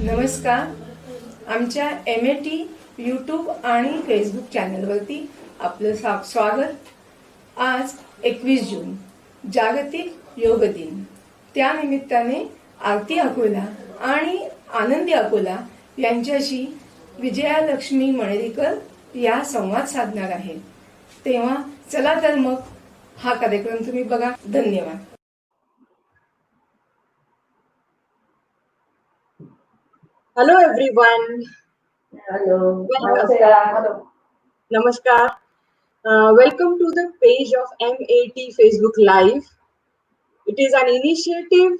नमस्कार. आमच्या MAT YouTube आणि फेसबुक चॅनलवरती आपलं स्वागत. आज 21 जून जागतिक योग दिन. त्यानिमित्ताने आरती अकोला आणि आनंदी अकोला यांच्याशी विजयालक्ष्मी मणेरीकर या संवाद साधणार आहेत. तेव्हा चला तर मग हा कार्यक्रम तुम्ही बघा. धन्यवाद. Hello everyone. Hello. Namaskar. Welcome to the page of MAT Facebook Live. It is an initiative.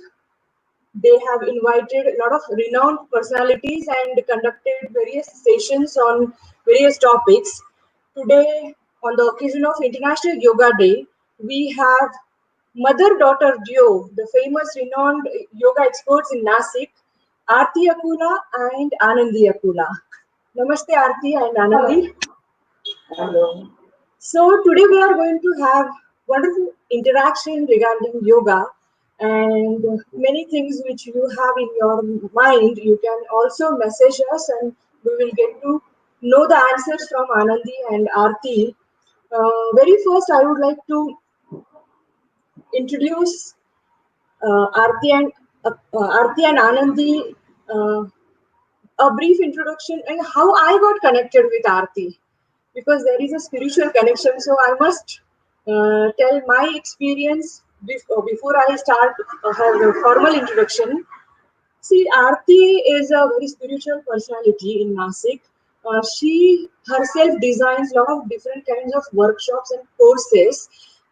They have invited a lot of renowned personalities and conducted various sessions on various topics. Today, on the occasion of International Yoga Day, we have mother-daughter duo, the famous renowned yoga experts in Nasik, Aarti Akula and Aanandi Akula. Namaste Aarti and Aanandi. Hello. So today we are going to have wonderful interaction regarding yoga and many things which you have in your mind. You can also message us and we will get to know the answers from Aanandi and Aarti. Very first I would like to introduce Aarti and Aanandi, a brief introduction and how I got connected with Aarti, because there is a spiritual connection. So I must tell my experience before I start her formal introduction. See, Aarti is a very spiritual personality in Nasik. She herself designs a lot of different kinds of workshops and courses.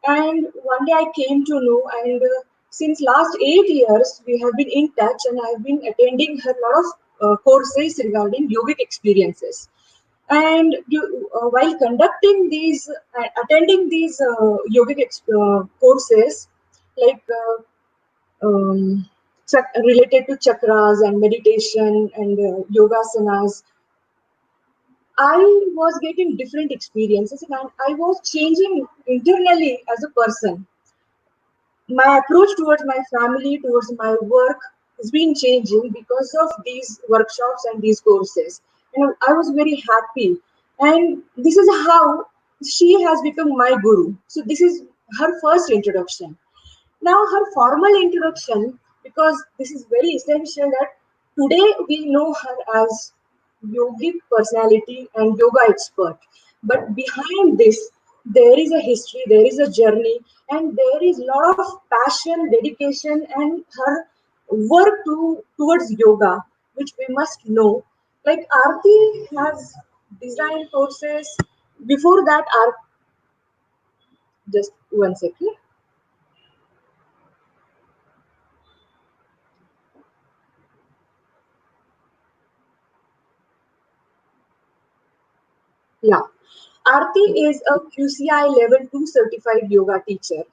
And one day I came to know, and since last 8 years we have been in touch, and I have been attending her lot of courses regarding yogic experiences. And while conducting these, attending these yogic courses, like related to chakras and meditation and yogasanas, I was getting different experiences and I was changing internally as a person. My approach towards my family, towards my work has been changing because of these workshops and these courses. And I was very happy. And this is how she has become my guru. So this is her first introduction. Now her formal introduction, because this is very essential that today we know her as yogic personality and yoga expert. But behind this, there is a history, there is a journey, and there is a lot of passion, dedication, and her work towards yoga, which we must know. Like Aarti has designed courses. Before that, just one second. Yeah. Aarti is a QCI Level 2 certified yoga teacher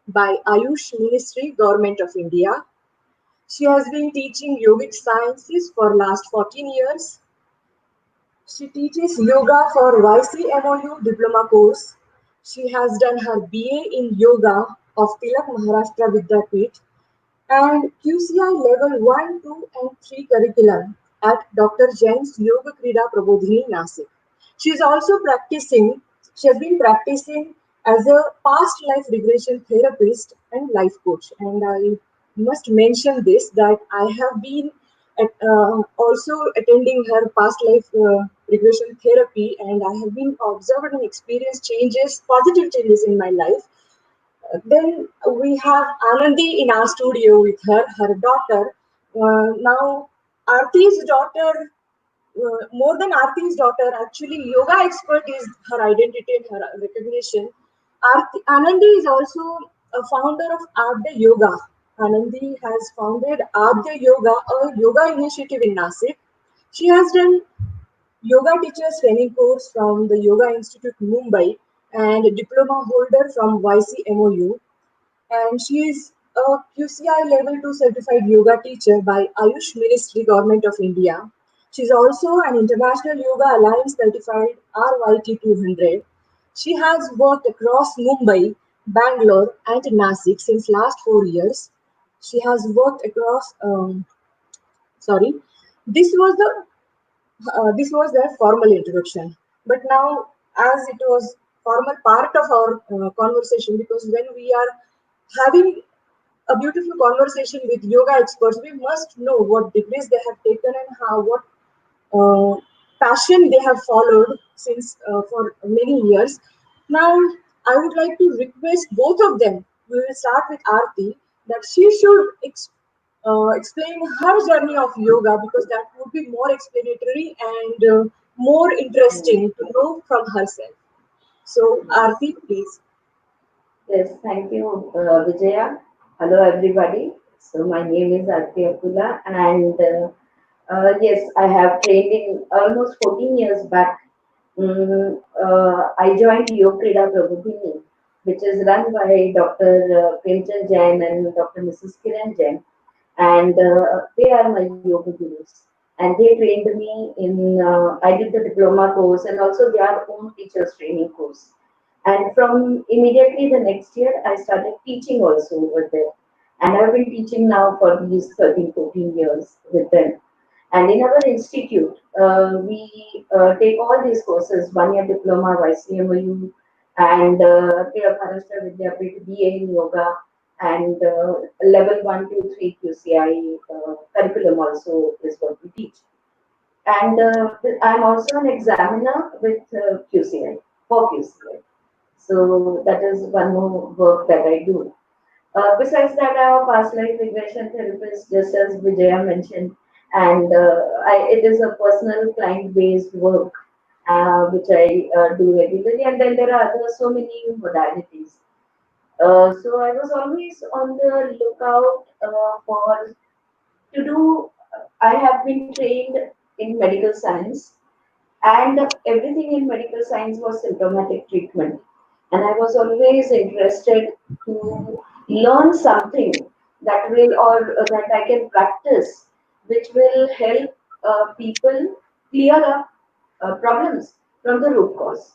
by Ayush Ministry, Government of India. She has been teaching yogic sciences for last 14 years. She teaches yoga for YCMOU diploma course. She has done her BA in yoga of Tilak Maharashtra Vidyapeeth and QCI level 1, 2 and 3 curriculum at Dr. Jain's Yoga Krida Prabodhini, Nasik. She is also practicing, she has been practicing as a past life regression therapist and life coach. And I must mention this, that I have been also attending her past life regression therapy, and I have been observed and experienced changes, positive changes in my life. Then we have Aanandi in our studio with her daughter. Now, Aarti's daughter, more than Aarti's daughter, actually, yoga expert is her identity and her recognition. Aanandi is also a founder of Adya Yoga. Aanandi has founded Adya Yoga, a yoga initiative in Nasik. She has done yoga teachers training course from the Yoga Institute Mumbai and a diploma holder from YCMOU. And she is a QCI Level 2 certified yoga teacher by Ayush Ministry, Government of India. She is also an International Yoga Alliance certified RYT 200. She has worked across Mumbai, Bangalore, and Nasik since last 4 years. She has worked across. Sorry, this was their formal introduction. But now, as it was formal part of our conversation, because when we are having a beautiful conversation with yoga experts, we must know what degrees they have taken and how what uh, passion they have followed since for many years. Now, I would like to request both of them. We will start with Aarti that she should explain her journey of yoga because that would be more explanatory and more interesting to know from herself. So, Yes, Aarti, please. yes, thank you, Vijaya. Hello, everybody. So, my name is Aarti Akula, and yes, I have trained in almost 14 years back. I joined Yoga Krida Prabodhini, which is run by Dr. Premchand Jain and Dr. Mrs. Kiran Jain, and they are my yoga gurus. And they trained me in, I did the diploma course and also their own teachers training course. And from immediately the next year, I started teaching also over there. And I've been teaching now for these 13, 14 years with them. And in our institute, we take all these courses, 1 year diploma, YCMU, and Maharashtra Vidyapit, BA in Yoga, and level 1, 2, 3 QCI curriculum also is what we teach. And I'm also an examiner with QCI, for QCI. So that is one more work that I do. Besides that, I'm a past life regression therapist, just as Vijaya mentioned, and it is a personal client-based work which I do regularly. And then there are other so many modalities. So I was always on the lookout for to do. I have been trained in medical science, and everything in medical science was symptomatic treatment. And I was always interested to learn something that will or that I can practice, which will help people clear up problems from the root cause.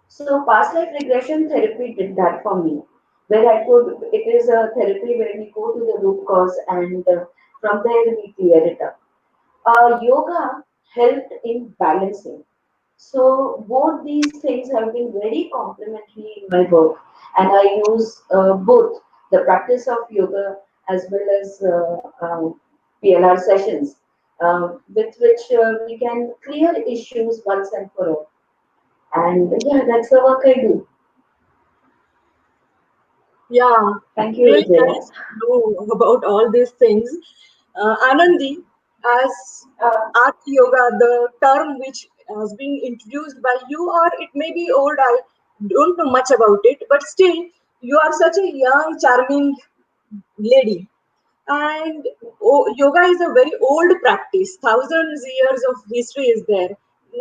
So past life regression therapy did that for me, where I could. It is a therapy where we go to the root cause and from there we clear it up. Yoga helped in balancing. So both these things have been very complementary in my work, and I use both the practice of yoga as well as PLR sessions, with which we can clear issues once and for all. And yeah, that's the work I do. Yeah, Thank you, really Vijaya. nice to know about all these things. Anandi, as Uh, art yoga, the term which has been introduced by you, or it may be old, I don't know much about it, but still, you are such a young, charming lady. And yoga is a very old practice, thousands years of history is there.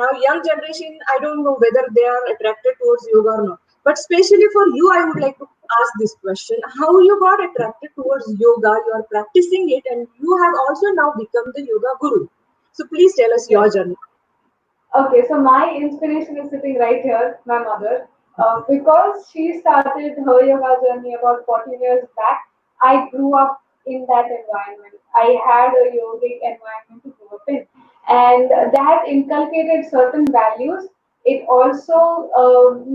Now, young generation, I don't know whether they are attracted towards yoga or not. But especially for you, I would like to ask this question: how you got attracted towards yoga? You are practicing it, and you have also now become the yoga guru. So please tell us your Yes. journey. Okay, so my inspiration is sitting right here, my mother. Because she started her yoga journey about 14 years back, I grew up in that environment. I had a yogic environment to grow up in. And that inculcated certain values. It also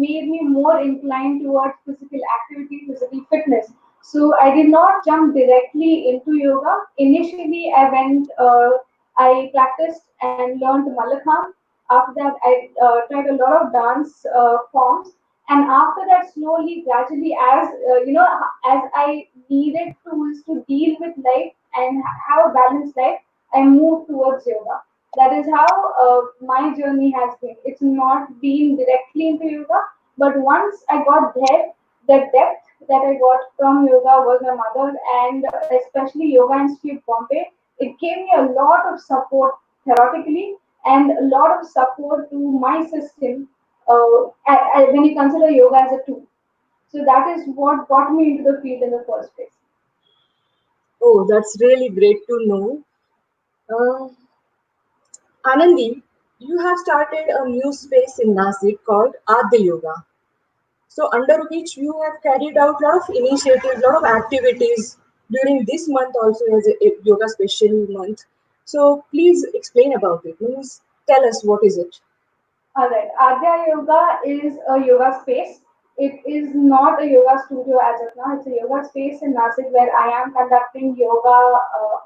made me more inclined towards physical activity, physical fitness. So I did not jump directly into yoga. Initially, I practiced and learned Malakham. After that, I tried a lot of dance forms, and after that, slowly, gradually, as I needed tools to deal with life and have a balanced life, I moved towards yoga. That is how my journey has been. It's not been directly into yoga, but once I got there, the depth that I got from yoga was my mother, and especially Yoga Institute Bombay. It gave me a lot of support theoretically and a lot of support to my system when you consider yoga as a tool. So that is what got me into the field in the first place. Oh, that's really great to know. Uh, Anandi, you have started a new space in Nasik called Adya Yoga. So under which you have carried out a lot of initiatives, lot of activities. during this month also as a yoga special month. So please explain about it. Means tell us what is it. Alright, Adya Yoga is a yoga space. It is not a yoga studio as of now. It's a yoga space in Nasik where I am conducting yoga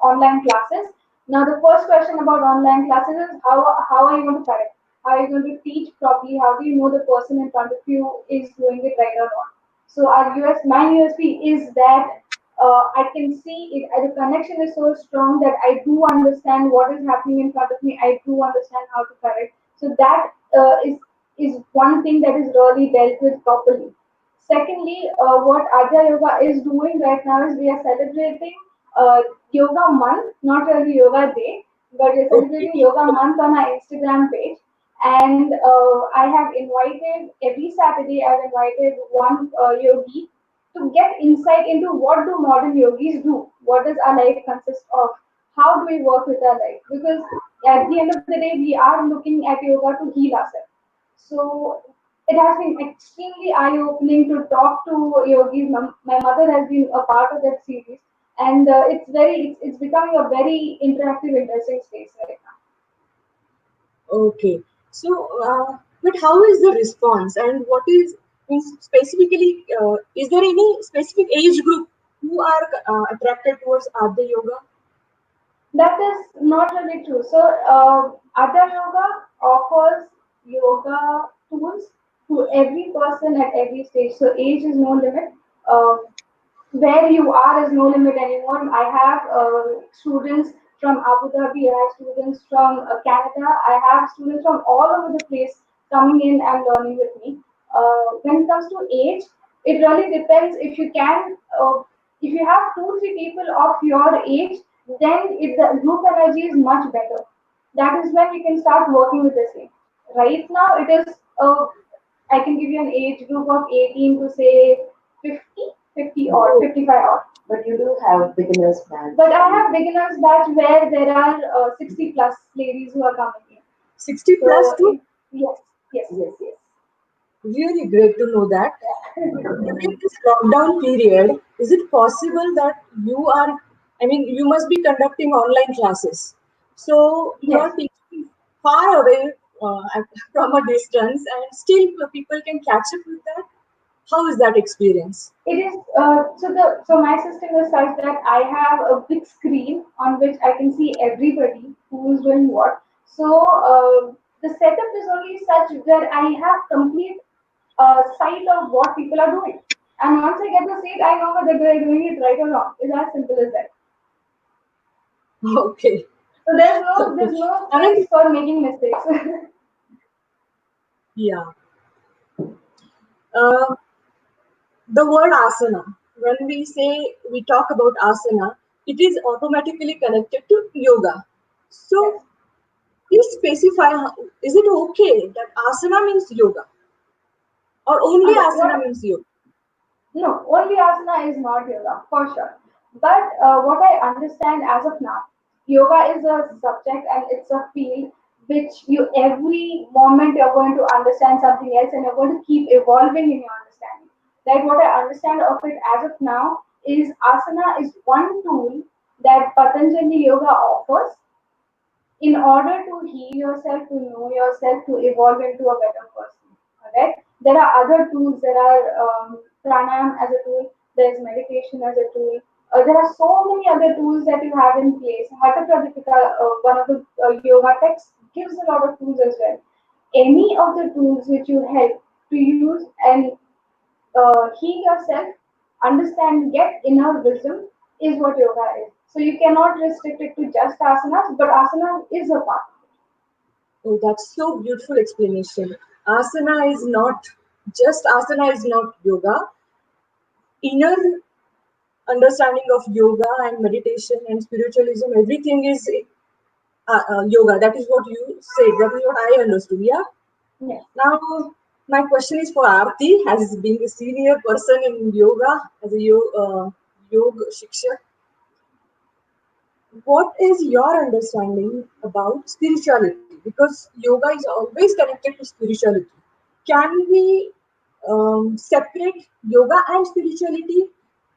online classes. Now, the first question about online classes is how are you going to correct? How are you going to teach properly? How do you know the person in front of you is doing it right or not? So my USP is that I can see it. The connection is so strong that I do understand what is happening in front of me. I do understand how to correct. So that is one thing that is really dealt with properly. Secondly, what Adya Yoga is doing right now is we are celebrating Yoga Month, not really Yoga Day, but we're Okay. celebrating Yoga Month on our Instagram page. And I have invited every Saturday. I've invited one yogi to get insight into what do modern yogis do, what does our life consist of, how do we work with our life, because at the end of the day we are looking at yoga to heal ourselves. So it has been extremely eye-opening to talk to yogis. My mother has been a part of that series, and it's becoming a very interactive, interesting space right now. Okay. So, but how is the response and what is means specifically? Is there any specific age group who are attracted towards Adya Yoga? That is not really true. So, Adya Yoga offers yoga tools to every person at every stage. So, age is no limit. Where you are is no limit anymore. I have students from Abu Dhabi, I have students from Canada, I have students from all over the place coming in and learning with me. When it comes to age, it really depends. If you have two, three people of your age, then the group energy is much better. That is when we can start working with the same. Right now, it is I can give you an age group of 18 to say 50, 50 or Oh, 55 or. but you do have beginners band. But I have beginners batch where there are 60 plus ladies who are coming in. 60 plus So to yes, yes. Yes, yes. really great to know that. During this lockdown period, is it possible that you are, I mean, you must be conducting online classes. So you are Yes. teaching far away from a distance, and still people can catch up with that. How is that experience? It is so my system is such that I have a big screen on which I can see everybody who is doing what. So the setup is only such that I have complete sight of what people are doing. And once I get the seat, I know whether they're doing it right or wrong. It's as simple as that. Okay. So Okay. there's no Anand, space for making mistakes. yeah. Uh, the word asana, when we say we talk about asana, it is automatically connected to yoga. Yes. So please specify, is it okay that asana means yoga or only Okay. asana means yoga? No, only asana is not yoga, for sure. But what I understand as of now, yoga is a subject and it's a field which you every moment you're going to understand something else and you're going to keep evolving in your understanding. Like what I understand of it as of now is asana is one tool that Patanjali Yoga offers in order to heal yourself, to know yourself, to evolve into a better person. Alright? There are other tools. There are pranayam as a tool. There is meditation as a tool. There are so many other tools that you have in place. Hatha Pradipika, one of the yoga texts, gives a lot of tools as well. Any of the tools which you help to use and heal yourself, understand, get inner wisdom is what yoga is. So you cannot restrict it to just asanas, but asana is a part. Oh, that's so beautiful explanation. Asana is not just asana is not yoga. Inner understanding of yoga and meditation and spiritualism, everything is yoga. That is what you said. That is what I understood. Yeah. Yes. Now, my question is for Aarti, as being a senior person in yoga, as a yoga shiksha. What is your understanding about spirituality? Because yoga is always connected to spirituality. Can we separate yoga and spirituality?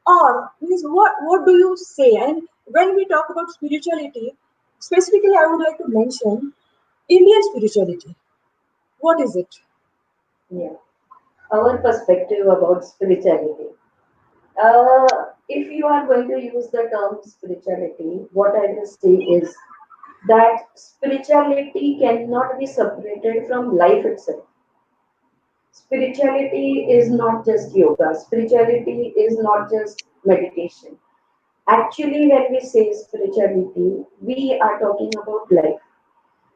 Or means what do you say? And when we talk about spirituality, specifically, I would like to mention Indian spirituality. What is it? Yeah. Our perspective about spirituality. If you are going to use the term spirituality, what I will say is that spirituality cannot be separated from life itself. Spirituality is not just yoga, spirituality is not just meditation. Actually, when we say spirituality, we are talking about life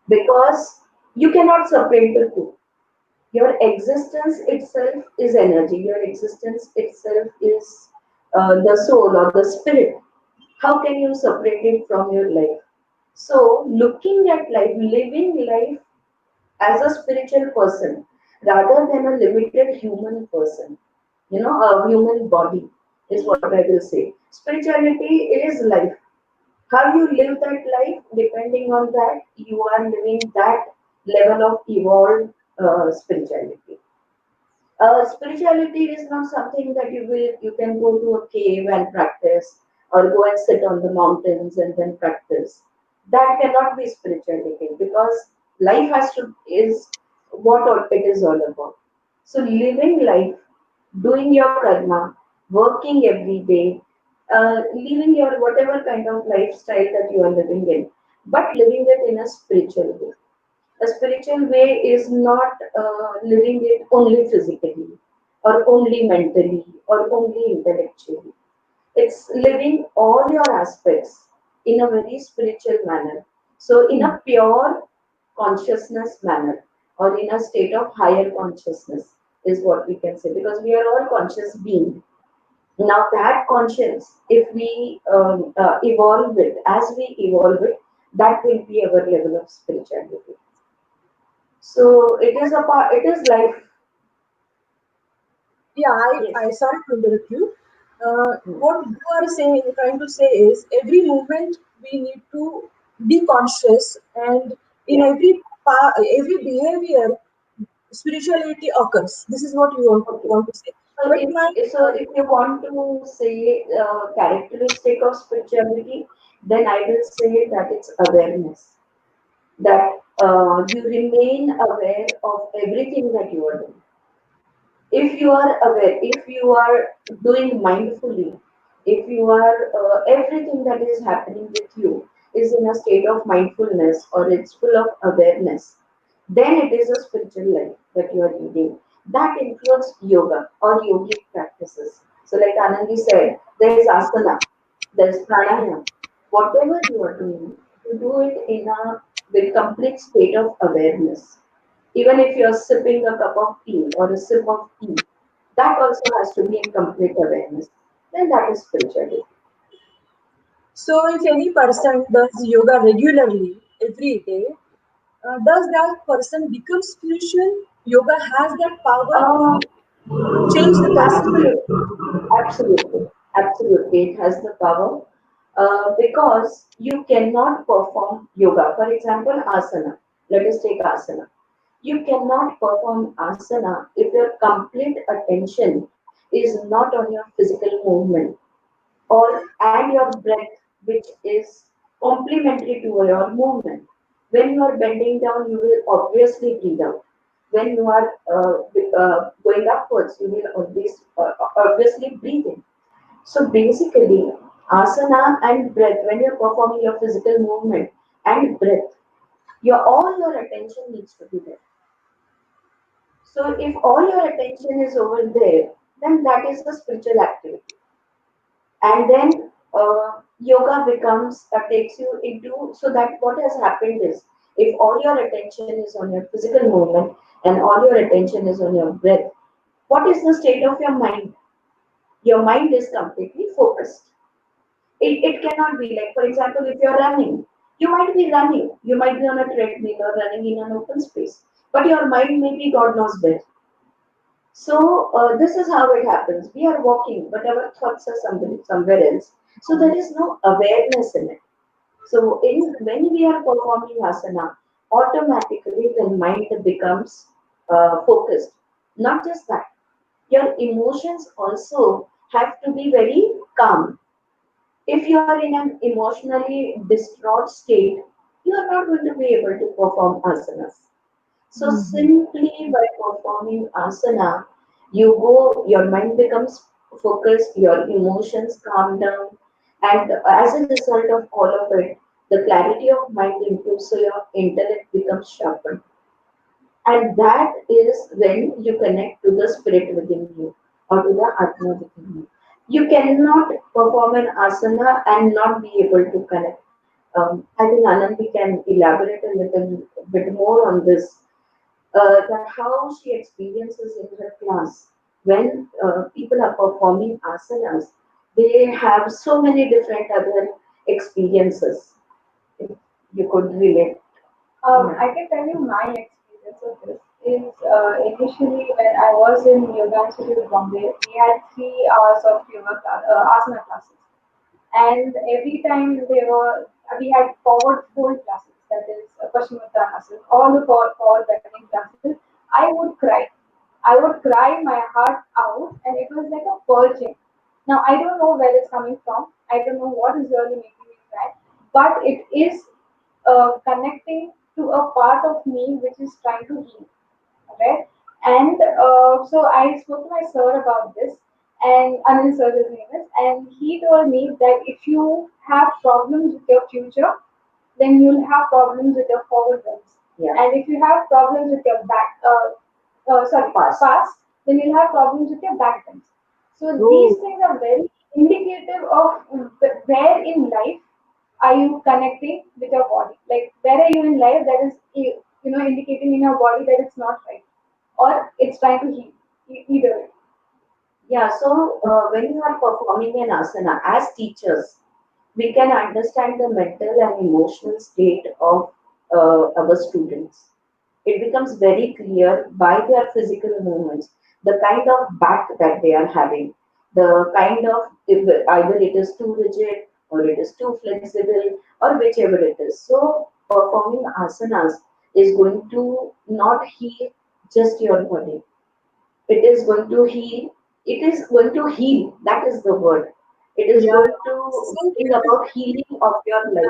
because you cannot separate the two. Your existence itself is energy, your existence itself is the soul or the spirit. How can you separate it from your life? So, looking at life, living life as a spiritual person rather than a limited human person, a human body is what I will say. Spirituality is life. How you live that life, depending on that, you are living that level of evolved spirituality. Spirituality is not something that you can go to a cave and practice or go and sit on the mountains and then practice. That cannot be spirituality because life has to is what it is all about. So living life, doing your karma, working every day, living your whatever kind of lifestyle that you are living in, but living it in a spiritual way. A spiritual way is not living it only physically or only mentally or only intellectually. It's living all your aspects in a very spiritual manner. So, in a pure consciousness manner or in a state of higher consciousness is what we can say because we are all conscious beings. Now, that conscience, if we evolve it, as we evolve it, that will be our level of spirituality. So it is a part. It is life. Yeah, Yes. I sorry to interrupt you. Hmm. What you are saying, trying to say is every moment we need to be conscious, and in Yeah. every behavior, spirituality occurs. This is what you Okay. want to say. So But my if you want to say characteristic of spirituality, then I will say that it's awareness. That you remain aware of everything that you are doing. If you are aware, if you are doing mindfully, if you are everything that is happening with you is in a state of mindfulness or it's full of awareness, then it is a spiritual life that you are leading. That includes yoga or yogic practices. So, like Anandi said, there is asana, there is pranayama. Whatever you are doing, you do it in a with complete state of awareness. Even if you're sipping a cup of tea or a sip of tea, that also has to be in complete awareness. Then that is spirituality. so if any person does yoga regularly every day, does that person become spiritual? Yoga has that power Uh, to change the person. Absolutely, absolutely, absolutely. It has the power because you cannot perform yoga. For example, asana. Let us take asana. You cannot perform asana if your complete attention is not on your physical movement or and your breath, which is complementary to your movement. When you are bending down, you will obviously breathe out. When you are going upwards, you will obviously breathe in. So basically, asana and breath, when you're performing your physical movement and breath, all your attention needs to be there. So if all your attention is over there, then that is a spiritual activity. And then yoga becomes takes you into so that what has happened is if all your attention is on your physical movement and all your attention is on your breath, what is the state of your mind? Your mind is completely focused. It cannot be like, for example, if you're running, you might be running, you might be on a treadmill or running in an open space, but your mind may be God knows where. So this is how it happens. We are walking, but our thoughts are somewhere else. So there is no awareness in it. So when we are performing asana, automatically the mind becomes focused. Not just that, your emotions also have to be very calm. If you are in an emotionally distraught state, you are not going to be able to perform asanas. So Mhm. simply by performing asana, your mind becomes focused, your emotions calm down, and as a result of all of it, the clarity of mind improves, so your intellect becomes sharpened. And that is when you connect to the spirit within you or to the Atma within you. You cannot perform an asana and not be able to connect. I think Anandi can elaborate a little bit more on this, that how she experiences in her class when people are performing asanas. They have so many different other experiences. If you could relate. Yeah. I can tell you my experience of this is initially when I was in Yoga Institute Bombay, we had 3 hours of asana classes, and every time we had forward fold classes, that is Paschimottanasana, all the forward bending classes. I would cry. I would cry my heart out, and it was like a purging. Now I don't know where it's coming from. I don't know what is really making me cry, but it is connecting to a part of me which is trying to heal, right? And so I spoke to my sir about this, and Anil sir his name is, and he told me that if you have problems with your future, then you'll have problems with your forward bends. Yeah. And if you have problems with your past, then you'll have problems with your back bends. So these Oh, things are very indicative of where in life are you connecting with your body? Like where are you in life that is indicating in your body that it's not right, or it's trying to heal. Either way. Yeah, so when you are performing an asana as teachers, we can understand the mental and emotional state of our students. It becomes very clear by their physical movements, the kind of back that they are having, the kind of, if either it is too rigid or it is too flexible or whichever it is. So performing asanas is going to not heal just your body, it is going to heal. It is going to heal. That is the word. It is yeah. going to So bring beautiful. about healing of your life.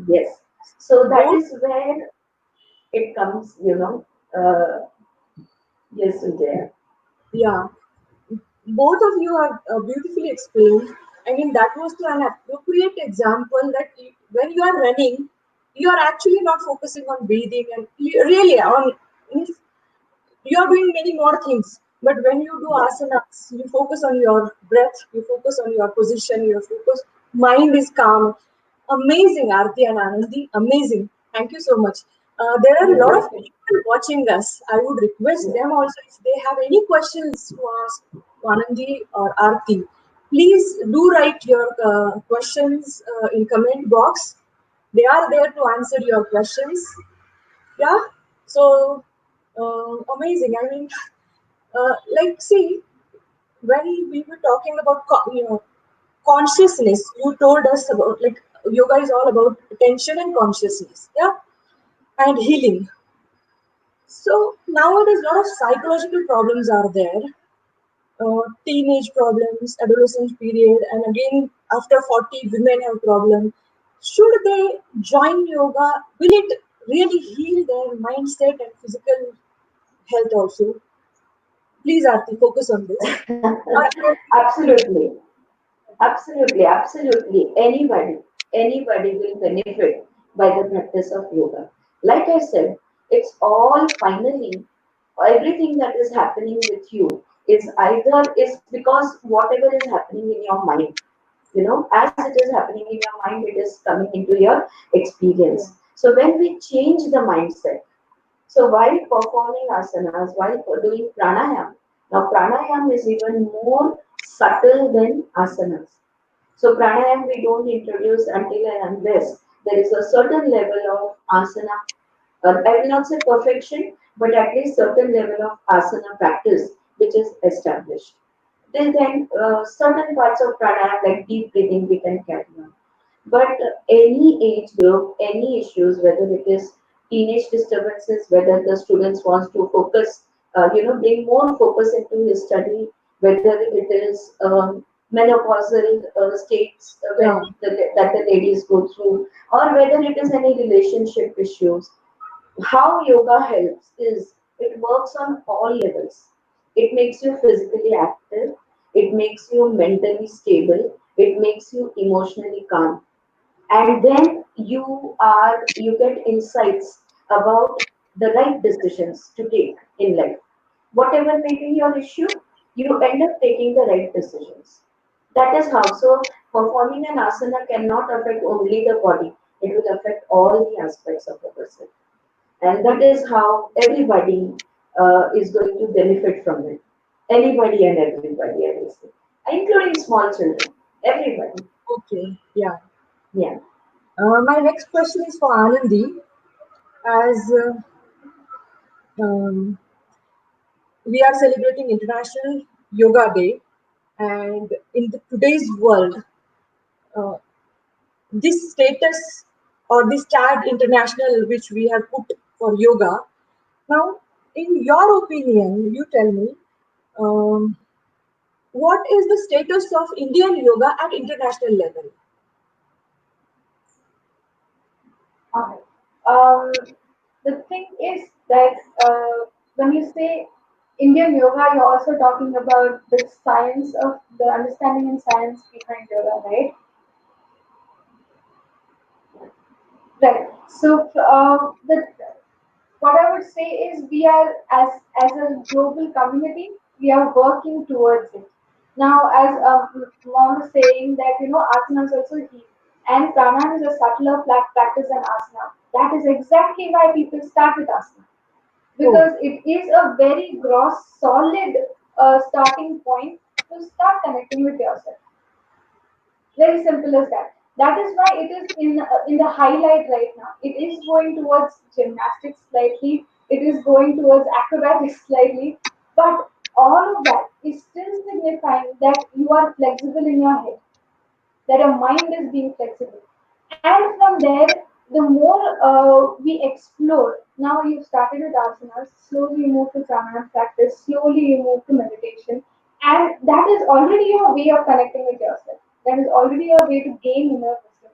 Yeah. Yes. So that Both, is where it comes, yes, Vijaya. yeah. Both of you have beautifully explained. I mean, that was an appropriate example that when you are running, you are actually not focusing on breathing and really on you are doing many more things. But when you do Yeah. asanas, you focus on your breath, you focus on your position, your focus, mind is calm. Amazing, Aarti and Anandi. Amazing. Thank you so much. There are a lot of Yes. people watching us. I would request Yeah. them also if they have any questions to ask to Anandi or Aarti. Please do write your questions in comment box. They are there to answer your questions. Yeah. So amazing. I mean, like, see, when we were talking about consciousness, you told us about like yoga is all about attention and consciousness, yeah, and healing. So nowadays, a lot of psychological problems are there. Teenage problems, adolescent period, and again after 40, women have problem. Should they join yoga? Will it really heal their mindset and physical health also? Please, Aarti, focus on this. Absolutely. Absolutely. Absolutely. Anybody will benefit by the practice of yoga. Like I said, it's all finally everything that is happening with you is either is because whatever is happening in your mind, as it is happening in your mind, it is coming into your experience. So when we change the mindset, so while performing asanas, while doing pranayam, now pranayam is even more subtle than asanas. So pranayam we don't introduce until and unless there is a certain level of asana, I will not say perfection, but at least certain level of asana practice which is established. Till then, certain parts of pranayama like deep breathing we can carry on. But any age group, any issues, whether it is teenage disturbances, whether the students wants to focus, bring more focus into his study, whether it is menopausal states Yeah. that the ladies go through, or whether it is any relationship issues. How yoga helps is it works on all levels. It makes you physically active, it makes you mentally stable, it makes you emotionally calm, and then you get insights about the right decisions to take in life. Whatever may be your issue, you end up taking the right decisions. That is how. So performing an asana cannot affect only the body, it will affect all the aspects of the person, and that is how everybody is going to benefit from it. Anybody and everybody, I will say, including small children, everybody. Okay. Yeah. Yeah. My next question is for Anandi. As um, we are celebrating International Yoga Day, and in today's world, uh, this status or this tag international which we have put for yoga. Now, in your opinion, you tell me, um, what is the status of Indian yoga at international level? Alright. Um, the thing is that when you say Indian yoga, you're also talking about the science of the understanding and science behind yoga, right? Right. So the what I would say is we are as a global community, we are working towards it. Now, as mom was saying that asana is also heat, and pranayama is a subtler practice than asana. That is exactly why people start with asana, Oh, because it is a very gross, solid starting point to start connecting with yourself. Very simple as that. That is why it is in the highlight right now. It is going towards gymnastics slightly. It is going towards acrobatics slightly. But all of that is still signifying that you are flexible in your head, that your mind is being flexible. And from there, the more we explore, now you've started with asanas, slowly you move to pranayama practice, slowly you move to meditation, and that is already your way of connecting with yourself. That is already your way to gain inner wisdom.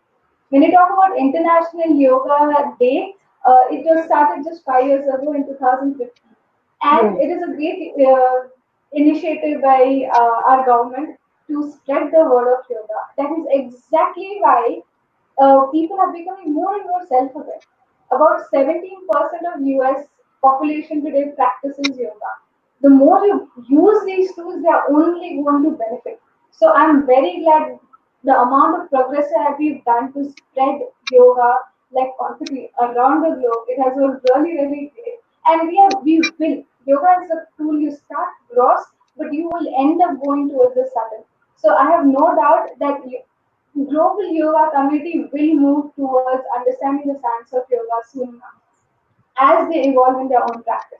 When you talk about International Yoga Day, it was started just 5 years ago in 2015, yeah. and it is a great initiative by our government to spread the word of yoga. That is exactly why people are becoming more and more self-aware. About 17% of US population today practices yoga. The more you use these tools, they are only going to benefit. So I'm very glad the amount of progress that we've done to spread yoga like confidently around the globe. It has been really, really great. And we will. Yoga is a tool you start gross, but you will end up going towards the subtle. So I have no doubt that global yoga community will move towards understanding the science of yoga soon enough as they evolve in their own practice.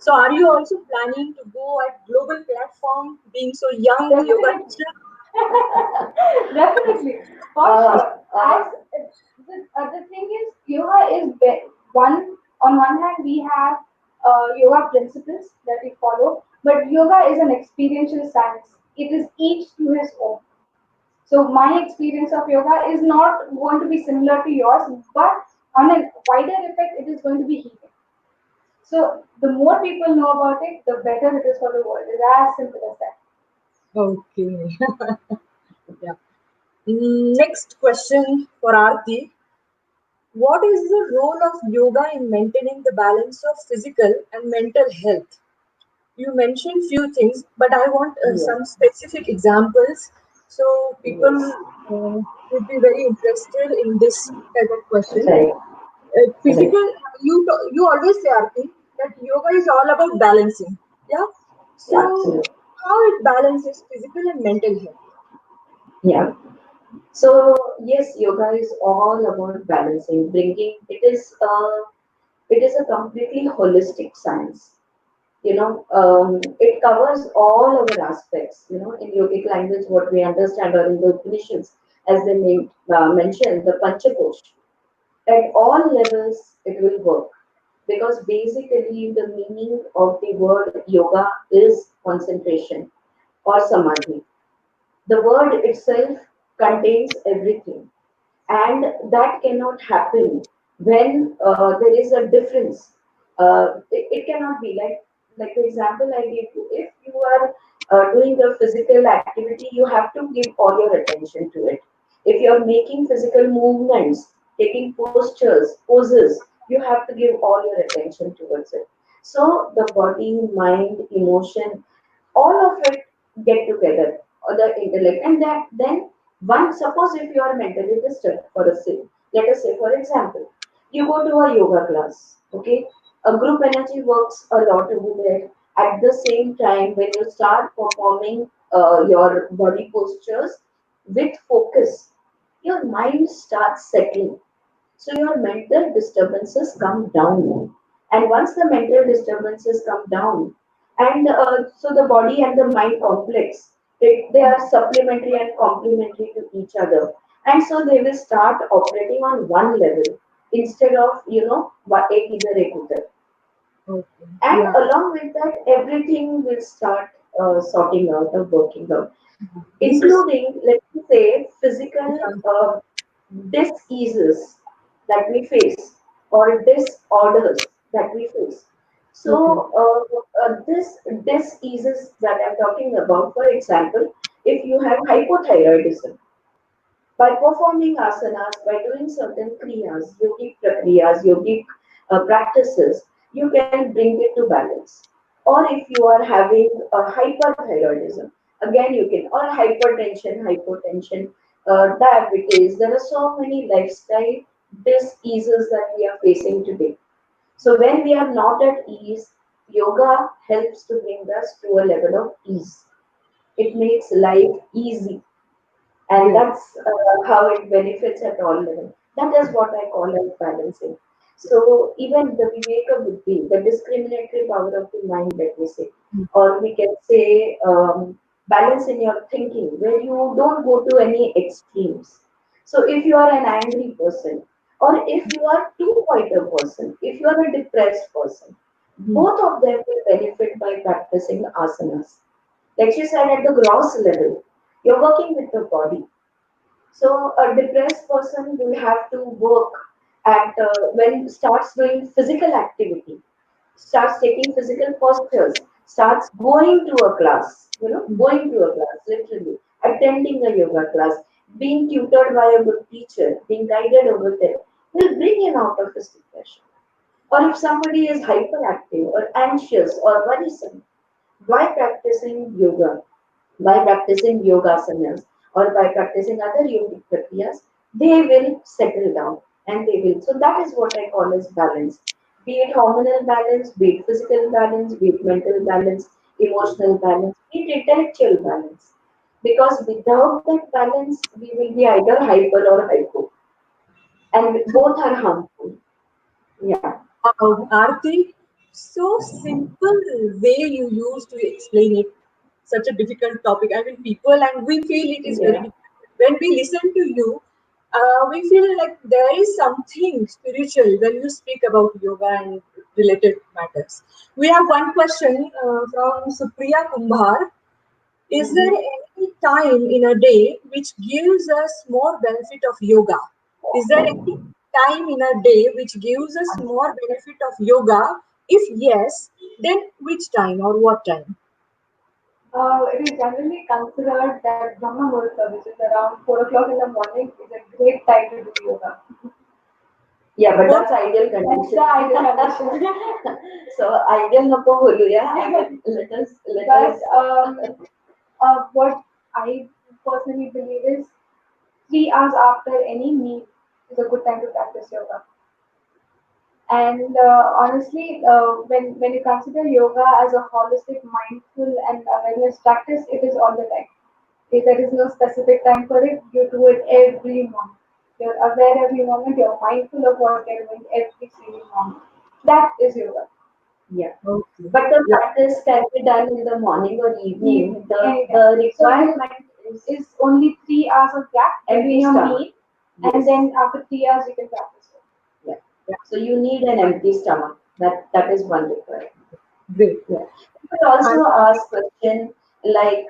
So, are you also planning to go at global platform, being so young yoga Definitely. teacher? Definitely, for Uh, sure. uh, As the thing is, yoga is one. On one hand, we have yoga principles that we follow, but yoga is an experiential science. It is each to his own. So my experience of yoga is not going to be similar to yours, but on a wider effect, it is going to be healing. So the more people know about it, the better it is for the world. It's as simple as that. Okay. Yeah. Next question for Aarti. What is the role of yoga in maintaining the balance of physical and mental health? You mentioned few things, but I want yes, some specific examples so people yes, would be very interested in this type of question. right, right, Physical, you always say, Aarti, that yoga is all about balancing. Yeah. So absolutely, how it balances physical and mental health? yeah. So yes, yoga is all about balancing, bringing. It is a completely holistic science. It covers all our aspects. In yogic language, what we understand, or in the Upanishads, as they mention, the Panchakosh. At all levels, it will work. because basically the meaning of the word yoga is concentration or samadhi. The word itself contains everything, and that cannot happen when there is a difference. It cannot be like the example I gave you. If you are doing a physical activity, you have to give all your attention to it. If you are making physical movements, taking postures, poses, you have to give all your attention towards it. So the body, mind, emotion, all of it get together, or the intellect, and that then one, suppose if you are mentally disturbed, for a say, let us say for example, you go to a yoga class, okay, a group energy works a lot over there. At the same time, when you start performing your body postures with focus, your mind starts settling, so your mental disturbances come down. And once the mental disturbances come down, and so the body and the mind complex, they are supplementary and complementary to each other. And so they will start operating on one level instead of, ek idhar ek udhar. Okay. And Yeah. along with that, everything will start sorting out or working out, This is including, let me say, physical yeah. diseases that we face or disorders that we face. Okay. So, this diseases that I'm talking about, for example, if you have hypothyroidism, by performing asanas, by doing certain kriyas, yogic prakriyas, yogic practices, you can bring it to balance. Or if you are having a hyperthyroidism, again you can, or hypertension, diabetes. There are so many lifestyle diseases that we are facing today. So when we are not at ease, yoga helps to bring us to a level of ease. It makes life easy, and Yes. that's how it benefits at all levels. That is what I call as balancing. So even the viveka buddhi, the discriminatory power of the mind, let me say, or we can say balance in your thinking, where you don't go to any extremes. So if you are an angry person, or if you are too quiet a person, if you are a depressed person, Hmm. both of them will benefit by practicing asanas. Like you said, at the gross level, you're working with the body. So a depressed person will have to work at when starts doing physical activity, starts taking physical postures, starts going to a class, going to a class, literally, attending a yoga class, being tutored by a good teacher, being guided over there, will bring him out of his depression. Or if somebody is hyperactive or anxious or worrisome, by practicing yoga, by practicing yogasanas, or by practicing other yogic prakriyas, they will settle down and they will. So that is what I call as balance. Be it hormonal balance, be it physical balance, be it mental balance, emotional balance, be it intellectual balance. Because without that balance, we will be either hyper or hypo, and both are harmful. Yeah. Aarti, so simple way you use to explain it, such a difficult topic. I mean, people and we feel it is very Yeah. difficult. When we listen to you, we feel like there is something spiritual when you speak about yoga and related matters. We have one question from Supriya Kumbhar. Is there Mhm. any time in a day which gives us more benefit of yoga? Is there any time in a day which gives us more benefit of yoga? If yes, then which time or what time? It is generally considered that Brahma Muhurta, which is around 4 o'clock in the morning, is a great time to do yoga. Yeah, but What? that's ideal That's the condition. ideal condition. So ideal नको बोलूया. Let us. But what I personally believe is 3 hours after any meal is a good time to practice yoga. And honestly, when you consider yoga as a holistic, mindful, and awareness practice, it is all the time. If there is no specific time for it, you do it every moment. You're aware every moment. You're mindful of what you're doing every single moment. That is yoga. Yeah, Okay. but the Yeah. practice can be done in the morning or evening. Evening, The anytime. So there requirement is is only 3 hours of gap between empty your stomach. meal, and Yes. then after 3 hours you can practice it. Yeah. Yeah. So you need an empty stomach. That is one requirement. Great. Yeah. People also And ask question like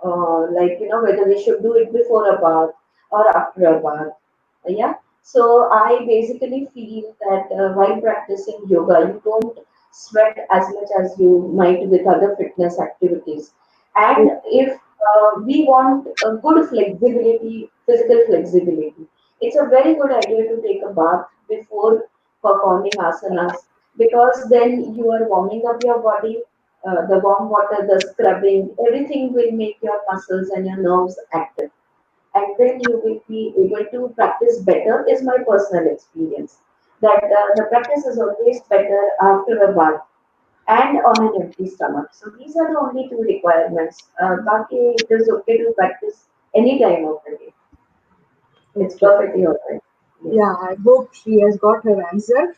whether we should do it before a bath or after a bath. Yeah. So I basically feel that while practicing yoga, you don't sweat as much as you might with other fitness activities. And if we want a good flexibility, physical flexibility, it's a very good idea to take a bath before performing asanas, because then you are warming up your body. The warm water, the scrubbing, everything will make your muscles and your nerves active, and then you will be able to practice better, is my personal experience. That the practice is always better after a bath and on an empty stomach. So these are the only two requirements. Baki, it is okay to practice any time of the day. It's okay. perfectly alright. Yes. Yeah, I hope she has got her answer.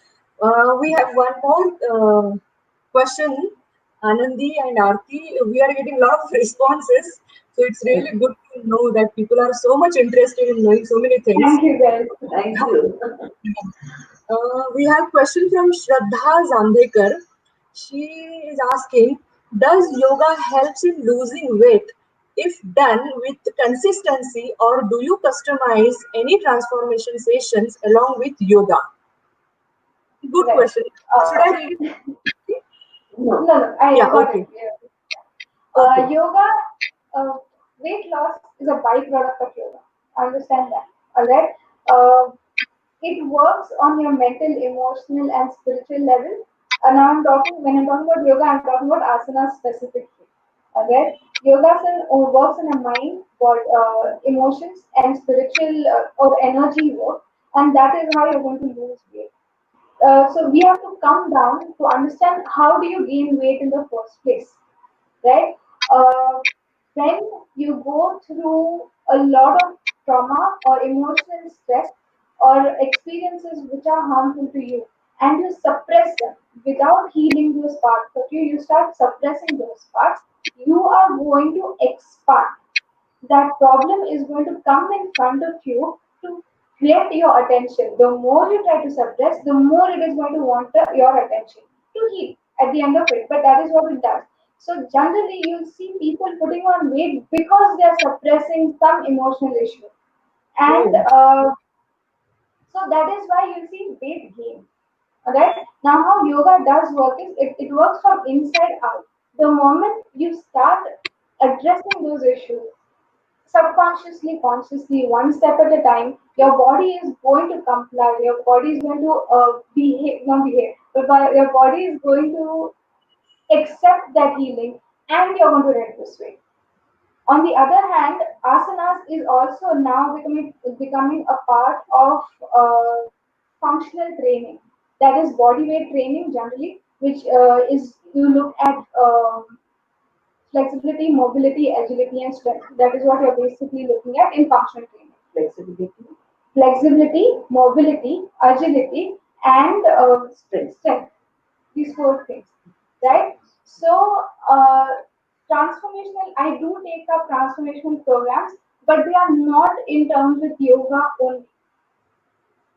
We have one more question, Anandi and Aarti. We are getting a lot of responses, so it's really good to know that people are so much interested in knowing so many things. Thank you, guys. Thank you. We have question from Shraddha Zambekar. She is asking, does yoga helps in losing weight if done with consistency, or do you customize any transformation sessions along with yoga? Good Right. question. Should I read it? No. No, no, I Yeah, got it. okay. Yeah. Okay. Yoga, uh, weight loss is a byproduct of yoga. Understand that. Alright. Uh, it works on your mental, emotional, and spiritual level. And now when I'm talking about yoga, I'm talking about asana specifically. Alright. Yoga works on a mind, emotions, and spiritual or energy work, and that is how you're going to lose weight. So we have to come down to understand how do you gain weight in the first place, right? Uh, when you go through a lot of trauma or emotional stress or experiences which are harmful to you, and you suppress them without healing those parts of you, you start suppressing those parts, you are going to expand. That problem is going to come in front of you to get your attention. The more you try to suppress, the more it is going to want your attention to heal at the end of it. But that is what it does. So generally, you'll see people putting on weight because they are suppressing some emotional issue, and Oh, so that is why you see weight gain. Alright. Now, how yoga does work is it works from inside out. The moment you start addressing those issues, subconsciously, consciously, one step at a time, your body is going to comply. Your body is going to behave, not behave, your body is going to accept that healing, and you're going to reduce weight. On the other hand, asanas is also now becoming a part of functional training. That is body weight training generally, which is you look at flexibility, mobility, agility, and strength. That is what you're basically looking at in functional training. Flexibility, Flexibility, mobility, agility, and strength. These four things, right? So, transformational, I do take up transformational programs, but they are not in terms with yoga only,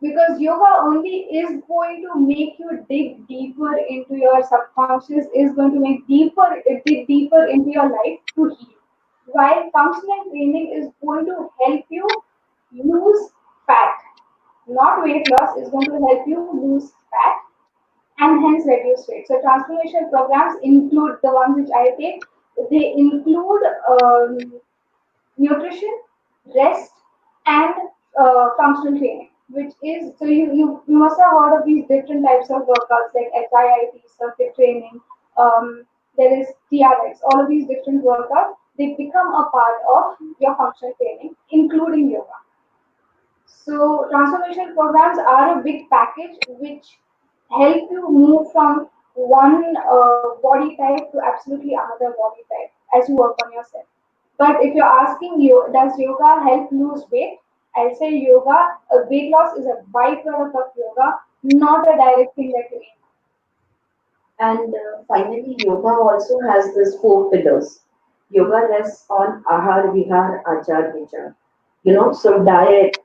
because yoga only is going to make you dig deeper into your subconscious, is going to dig deeper into your life to heal, while functional training is going to help you lose fat, not weight loss, is going to help you lose fat and hence reduce weight. So transformation programs include the ones which I take. They include nutrition, rest, and functional training, which is so you must have heard of these different types of workouts like HIIT, circuit training. There is TRX. All of these different workouts, they become a part of your functional training, including yoga. So transformation programs are a big package which help you move from one body type to absolutely another body type as you work on yourself. But if you're asking you, does yoga help lose weight? I'll say yoga, weight loss is a byproduct of yoga, not a direct thing that you aim. and finally, yoga also has these four pillars. Yoga rests on ahar, vihar, achar, vichar. So diet,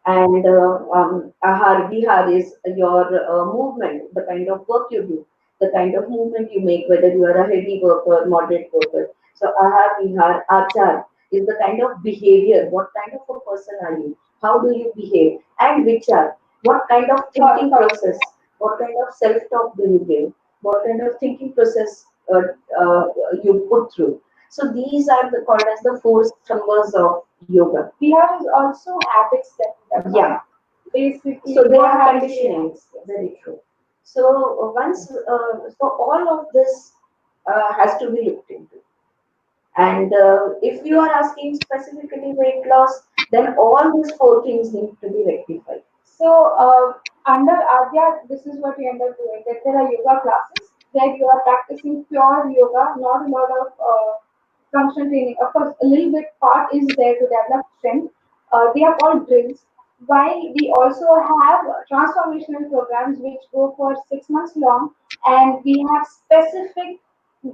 And ahar, vihar is your movement, the kind of work you do, the kind of movement you make, whether you are a heavy worker, moderate worker. So ahar, vihar, achar is the kind of behavior. What kind of a person are you? How do you behave? And vichar, what kind of thinking process? What kind of self-talk do you give? What kind of thinking process uh, you put through? So these are called as the four stambhas of yoga. Bihar is also habits that we develop. Yeah. Basically, So they what are habits. conditionings. Very true. So so all of this has to be looked into. And if you are asking specifically weight loss, then all these four things need to be rectified. So, under Adya, this is what you end up doing. That there are yoga classes that you are practicing pure yoga, not a lot of functional training. Of course, a little bit part is there to develop strength. They are called drills. While we also have transformational programs which go for 6 months long, and we have specific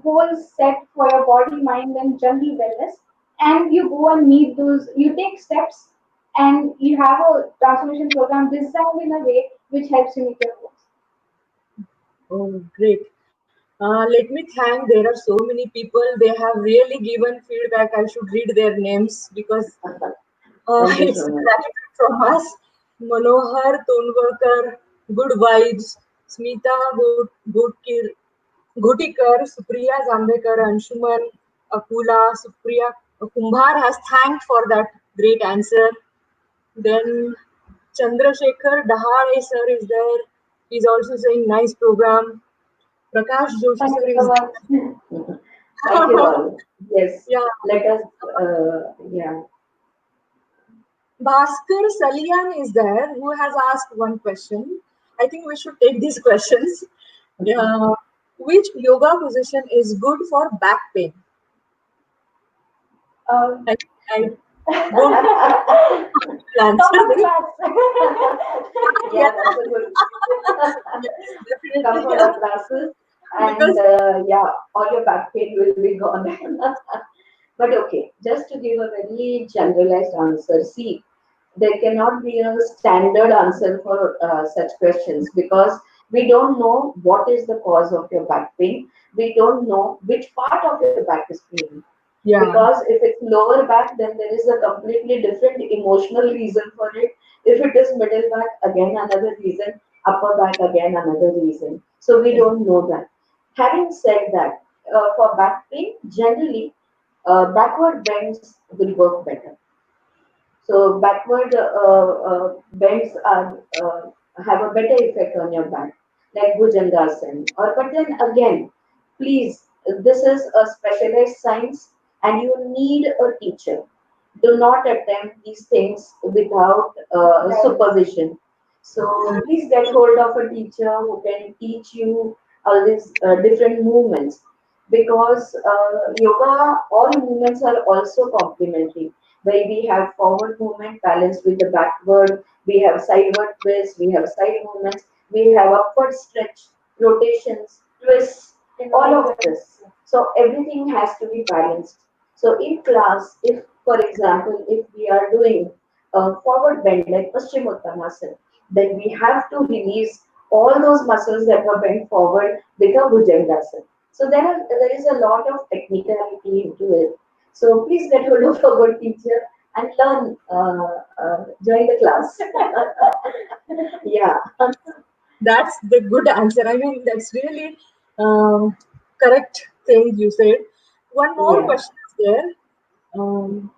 goals set for your body, mind, and general wellness. And you go and meet those. You take steps and you have a transformation program designed in a way which helps you meet your goals. Oh, great. Let me thank. There are so many people. They have really given feedback. I should read their names because Thank you it's so much. gratitude from us. Manohar Tonwalkar, Good Vibes, Smita Ghotikar, Supriya Zambekar, Anshuman, Akula, Supriya Kumbhar has thanked for that great answer. Then Chandrasekhar Dahare sir is there. He's also saying nice program. Prakash Joshi Thank sir you so is much. Thank you all. Yes, yeah. let us, yeah. Bhaskar Salian is there who has asked one question. I think we should take these questions. Yeah. Which yoga position is good for back pain? Um, I don't answer Come this. class. Yeah, Yeah, that's a good yes, come definitely. for our classes, and Because yeah, all your back pain will be gone. But okay, just to give a very generalized answer, see, there cannot be a standard answer for such questions because we don't know what is the cause of your back pain. We don't know which part of your back is paining. yeah, Because if it's lower back, then there is a completely different emotional reason for it. If it is middle back, again another reason. Upper back, again another reason. So we don't know that. Having said that, for back pain, generally backward bends will work better. So backward bends are have a better effect on your back, like Bhujangasana. Or but then again, please, this is a specialized science, and you need a teacher. Do not attempt these things without supervision. So please get hold of a teacher who can teach you all these different movements because yoga, all movements are also complementary. Where we have forward movement balanced with the backward, we have sideward twist, we have side movements, we have upward stretch, rotations, twists, all of this. So everything has to be balanced. So in class, if for example, if we are doing a forward bend like Paschimottanasana, then we have to release all those muscles that were bent forward with a Bhujangasana. So there is a lot of technicality into it. So please get hold of a good teacher and learn, join the class. Yeah, that's the good answer. I mean, that's really correct thing you said. One more yeah. question is there. Um,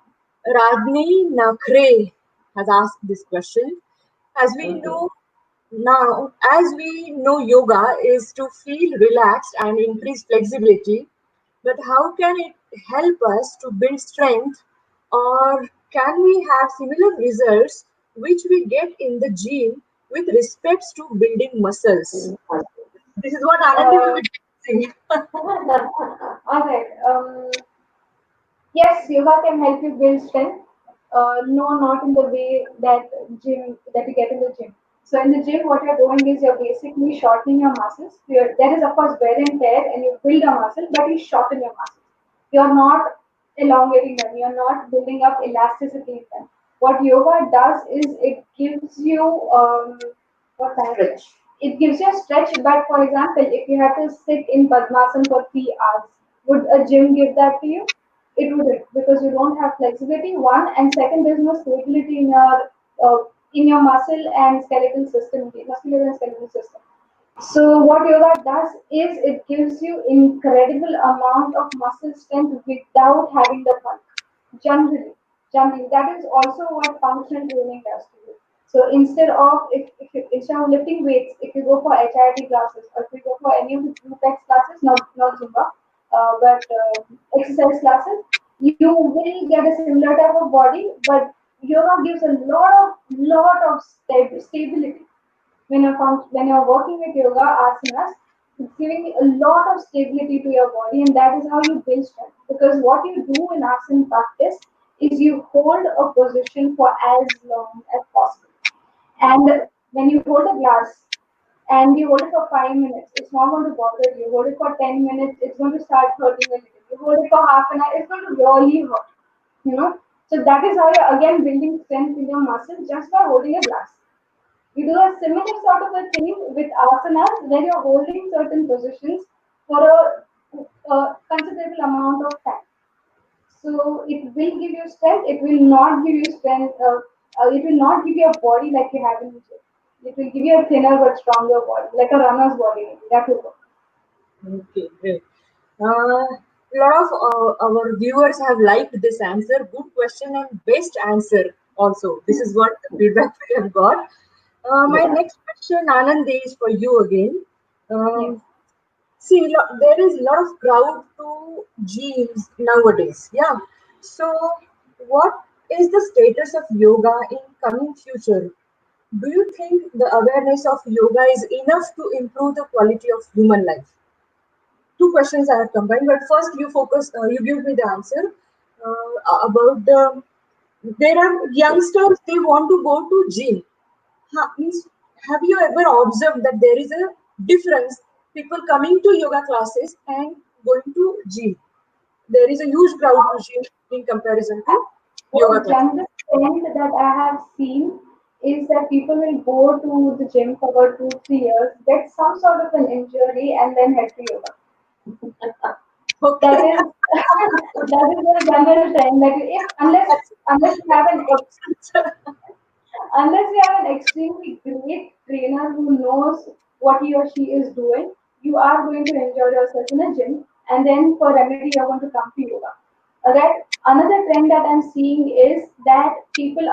Ragni Nakhre has asked this question. As we Okay. know as we know, yoga is to feel relaxed and increase flexibility. But how can it help us to build strength, or can we have similar results which we get in the gym with respects to building muscles? This is what Anandi will uh, be discussing. all right. Yes, yoga can help you build strength. No, not in the way that gym that you get in the gym. So in the gym, what you're doing is you're basically shortening your muscles. There is of course wear and tear, and you build a muscle, but you shorten your muscles. You're not elongating them. You're not building up elasticity in them. What yoga does is it gives you what that? Stretch. It gives you a stretch. But for example, if you have to sit in Padmasana for 3 hours, would a gym give that to you? It wouldn't, because you don't have flexibility. One, and second, there's no stability in your muscle and skeletal system, muscular and skeletal system. So what yoga does is it gives you incredible amount of muscle strength without having the bulk. Generally, generally that is also what functional training does to you. So instead of instead of lifting weights, if you go for HIIT classes or if you go for any of the group X classes, not Zumba, but exercise classes, you will get a similar type of body, but yoga gives a lot of stability when you're working with yoga asanas, it's giving a lot of stability to your body, and that is how you build strength. Because what you do in asana practice is you hold a position for as long as possible. And when you hold a glass and you hold it for 5 minutes, it's not going to bother you. Hold it for 10 minutes, it's going to start hurting a little. You hold it for half an hour, it's going to really hurt. You know. So that is how you're again building strength in your muscles just by holding a glass. You do a similar sort of a thing with asanas where you're holding certain positions for a considerable amount of time. So it will give you strength. It will not give you strength. It will not give you a body like you have in the gym. It will give you a thinner but stronger body, like a runner's body. Maybe. That will work. Okay, great. A lot of our viewers have liked this answer. Good question and best answer also. This is what feedback we have got. My Yeah. next question, Anandi, is for you again. Yes. See, there is a lot of crowd to gyms nowadays. Yeah. So, what is the status of yoga in coming future? Do you think the awareness of yoga is enough to improve the quality of human life? Two questions I have combined, but first you give me the answer about there are youngsters, they want to go to gym. Means, have you ever observed that there is a difference? People coming to yoga classes and going to gym. There is a huge crowd to gym in comparison to yoga One classes. general trend that I have seen is that people will go to the gym for about 2, 3 years, get some sort of an injury, and then head to yoga. That Okay. is that is a general trend. That if unless you have an unless you have an extremely great trainer who knows what he or she is doing, you are going to enjoy yourself in a gym, and then for remedy, you're going to come to yoga. Alright. Another trend that I'm seeing is that people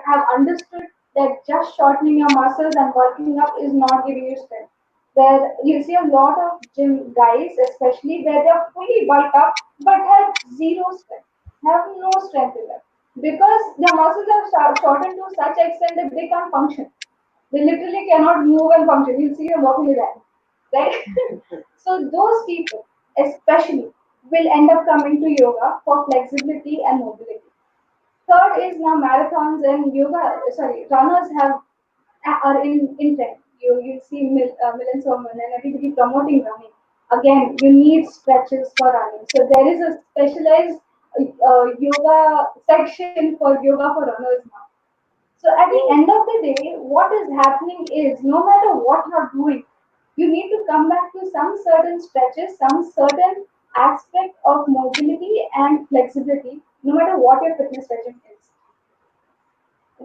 have understood that just shortening your muscles and bulking up is not giving you strength. There you see a lot of gym guys, especially where they're fully bulked up but have zero strength, have no strength in them because their muscles are shortened to such extent that they can't function. They literally cannot move and function. You see them walking around, right? So those people, especially, will end up coming to yoga for flexibility and mobility. Third is now marathons and yoga. Sorry, runners are in trend. You see millions of men and everybody promoting running. Again, you need stretches for running. So there is a specialized yoga section for yoga for runners now. So at the end of the day, what is happening is no matter what you're doing, you need to come back to some certain stretches, some certain aspect of mobility and flexibility, no matter what your fitness regime is.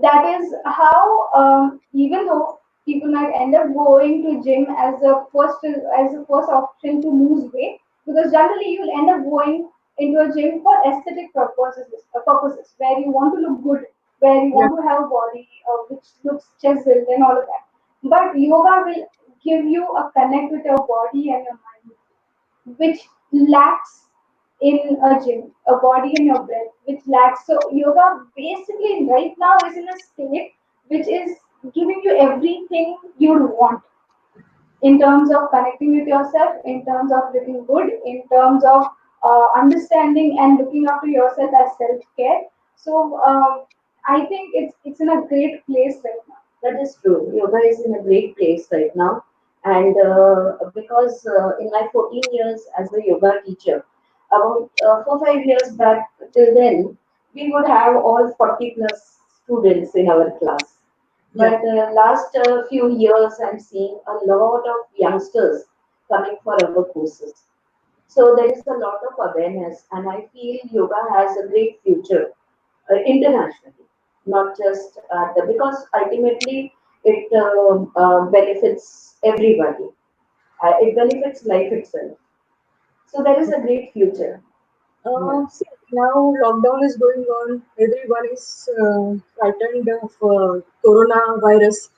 That is how, even though people might end up going to gym as a first option to lose weight, because generally you'll end up going into a gym for aesthetic purposes where you want to look good, where you Yeah. want to have a body which looks chiseled and all of that. But yoga will give you a connect with your body and your mind which lacks in a gym, a body in your breath, which lacks. So yoga basically right now is in a state which is giving you everything you want in terms of connecting with yourself, in terms of looking good, in terms of understanding and looking after yourself as self-care. So I think it's in a great place right now. That is true. Yoga is in a great place right now. And because in my 14 years as a yoga teacher, about 4 5 years back till then, we would have all 40 plus students in our class. Yeah. But last few years, I'm seeing a lot of youngsters coming for our courses. So there is a lot of awareness, and I feel yoga has a great future internationally, not just because ultimately it benefits everybody. It benefits life itself. So there is a great future. Yeah. See, now lockdown is going on. Everyone is frightened of coronavirus.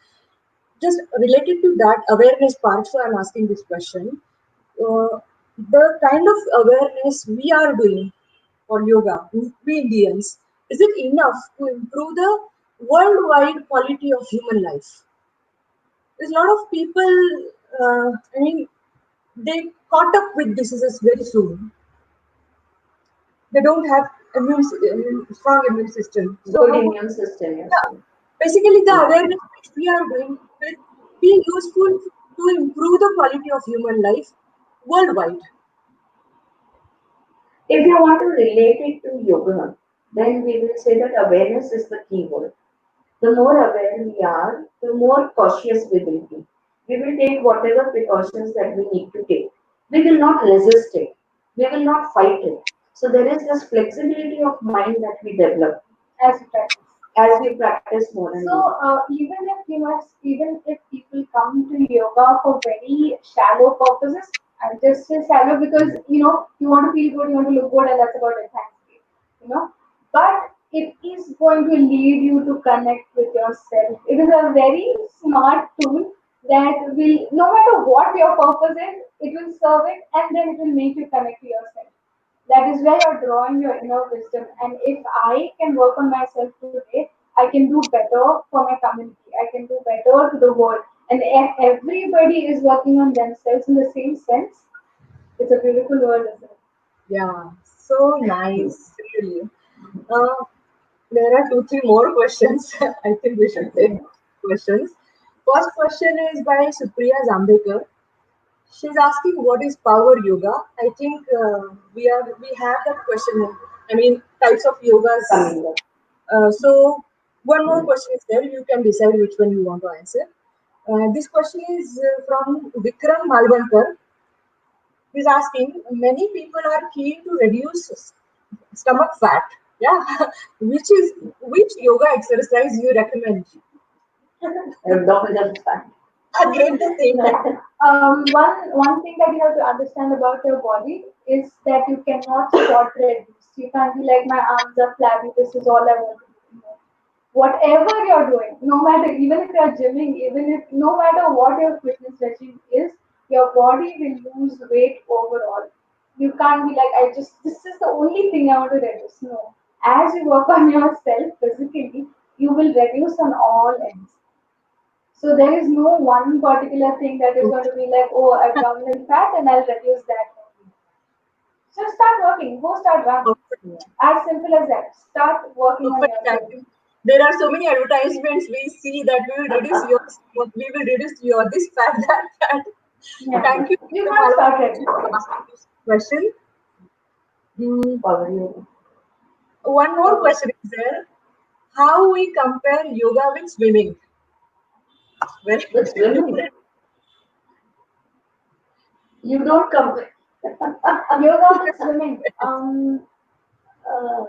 Just related to that awareness part, so I'm asking this question. Uh, the kind of awareness we are doing for yoga, we Indians, is it enough to improve the worldwide quality of human life? There's a lot of people, I mean, they caught up with diseases very soon. They don't have strong immune system. So Good how, immune system, yes. yeah, basically the Yeah. awareness which we are doing will be useful to improve the quality of human life worldwide. If you want to relate it to yoga, then we will say that awareness is the key word. The more aware we are, the more cautious we will be. We will take whatever precautions that we need to take. We will not resist it. We will not fight it. So there is this flexibility of mind that we develop as you practice. as we practice more and So more. even if people come to yoga for very shallow purposes, I just say shallow because you want to feel good, you want to look good, and that's about it. Thanks, you know. But it is going to lead you to connect with yourself. It is a very smart tool that will, no matter what your purpose is, it will serve it, and then it will make you connect to yourself. That is where you're drawing your inner wisdom. And if I can work on myself today, I can do better for my community. I can do better to the world. And if everybody is working on themselves in the same sense, it's a beautiful world, isn't it? Yeah, so nice, really. Uh, there are two, three more questions. I think we should take Okay. questions. First question is by Supriya Zambekar. She's asking what is power yoga. I think we have that question. I mean, types of yogas. Coming up. So one more question is there. You can decide which one you want to answer. This question is from Vikram Malvankar. He's asking, many people are keen to reduce stomach fat. Yeah, which yoga exercise you recommend? Abdominal fat. Again, the same thing. One thing that you have to understand about your body is that you cannot spot reduce. You can't be like my arms are flabby. This is all I want to do. No. Whatever you're doing, no matter even if you're gymming, even if no matter what your fitness regime is, your body will lose weight overall. You can't be like this is the only thing I want to reduce. No. As you work on yourself physically, you will reduce on all ends. So there is no one particular thing that is going to be like, oh, abdominal fat and I'll reduce that only. So start working, go start running. Perfect. Yeah. As simple as that. Start working on Perfect. yourself. There are so many advertisements we see that we will reduce your smoke, we will reduce your this fat, that fat. Yeah. Thank you, You Mr. can't Malwa, start it. for asking this question. Mm, Power yoga. one more question is there. How we compare yoga with swimming? Very With swimming, you don't compare. Yoga with swimming. Uh,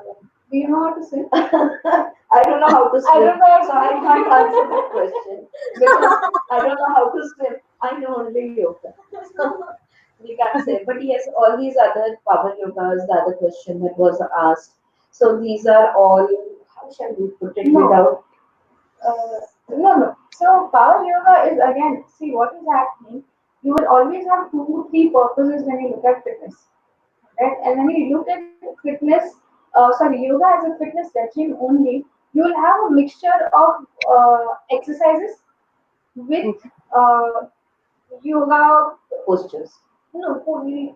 Do you know how to swim? I don't know how to I swim, don't know how to so I swim. can't answer that question because I don't know how to swim. I know only yoga. So we can't say. But yes, all these other power yogas, the other question that was asked. So these are all, how shall we put it No. without, No. So power yoga is again, see what is happening. You will always have two, three purposes when you look at fitness, right? And when you look at fitness, yoga as a fitness regime only, you will have a mixture of exercises with okay. uh, yoga postures? no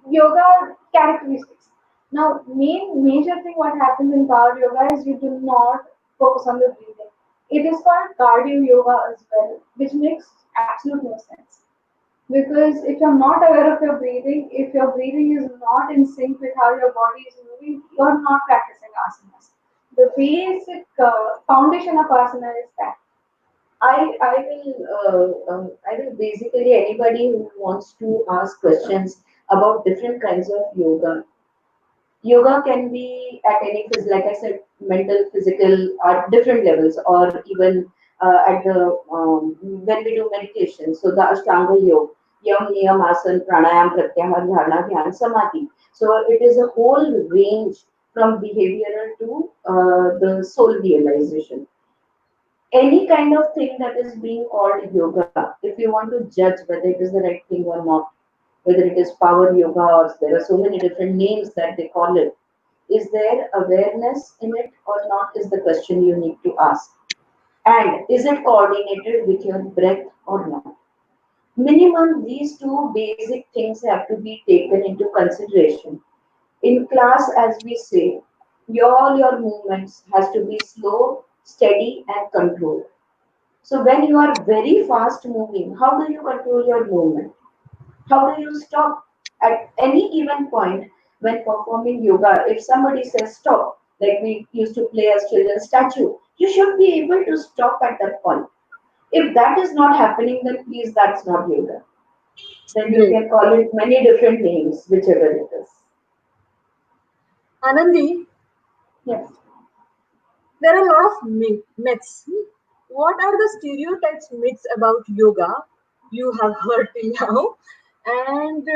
yoga characteristics. Now, main major thing what happens in power yoga is you do not focus on the breathing. It is called cardio yoga as well, which makes absolute no sense. Because if you're not aware of your breathing, if your breathing is not in sync with how your body is moving, you're not practicing asanas. The basic foundation of asana is that. I will basically anybody who wants to ask questions about different kinds of yoga. Yoga can be at any like I said, mental, physical, at different levels, or even at the when we do meditation. So the Ashtanga Yoga, Yam, Niyam, Asana, Pranayam, Pratyahar, Dharana, Dhyan, Samadhi. So it is a whole range from behavioral to the soul realization. Any kind of thing that is being called yoga, if you want to judge whether it is the right thing or not, whether it is power yoga or there are so many different names that they call it, is there awareness in it or not, is the question you need to ask. And is it coordinated with your breath or not? Minimum, these two basic things have to be taken into consideration. In class, as we say, all your movements has to be slow, steady, and controlled. So when you are very fast moving, how do you control your movement? How do you stop at any given point when performing yoga? If somebody says stop, like we used to play as children statue, you should be able to stop at that point. If that is not happening, then please, that's not yoga. Then you Great. can call it many different names, whichever it is. Anandi, Yes. there are a lot of myths. What are the stereotypes myths about yoga you have heard till now? And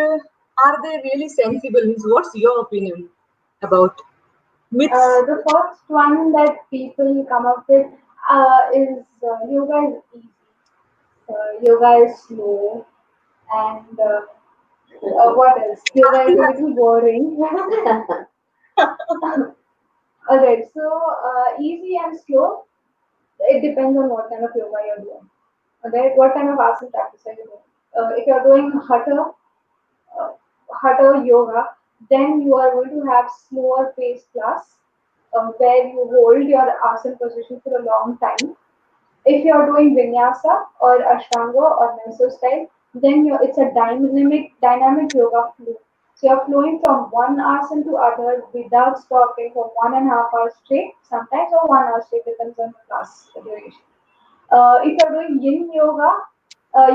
are they really sensible? Means, what's your opinion about myths? The first one that people come up with is yoga is easy, yoga is slow, and what else? Yoga is Aarti a has little boring. Alright, so easy and slow, it depends on what kind of yoga you're doing. Alright, what kind of asana practice are you doing? If you're doing uh, hatha yoga, then you are going to have slower pace class where you hold your asana position for a long time. If you're doing vinyasa or ashtanga or Mysore style, then it's a dynamic yoga flow. So you're flowing from one asana to other without stopping for 1.5 hours straight, sometimes or 1 hour straight, depends on the class duration. If you're doing yin yoga,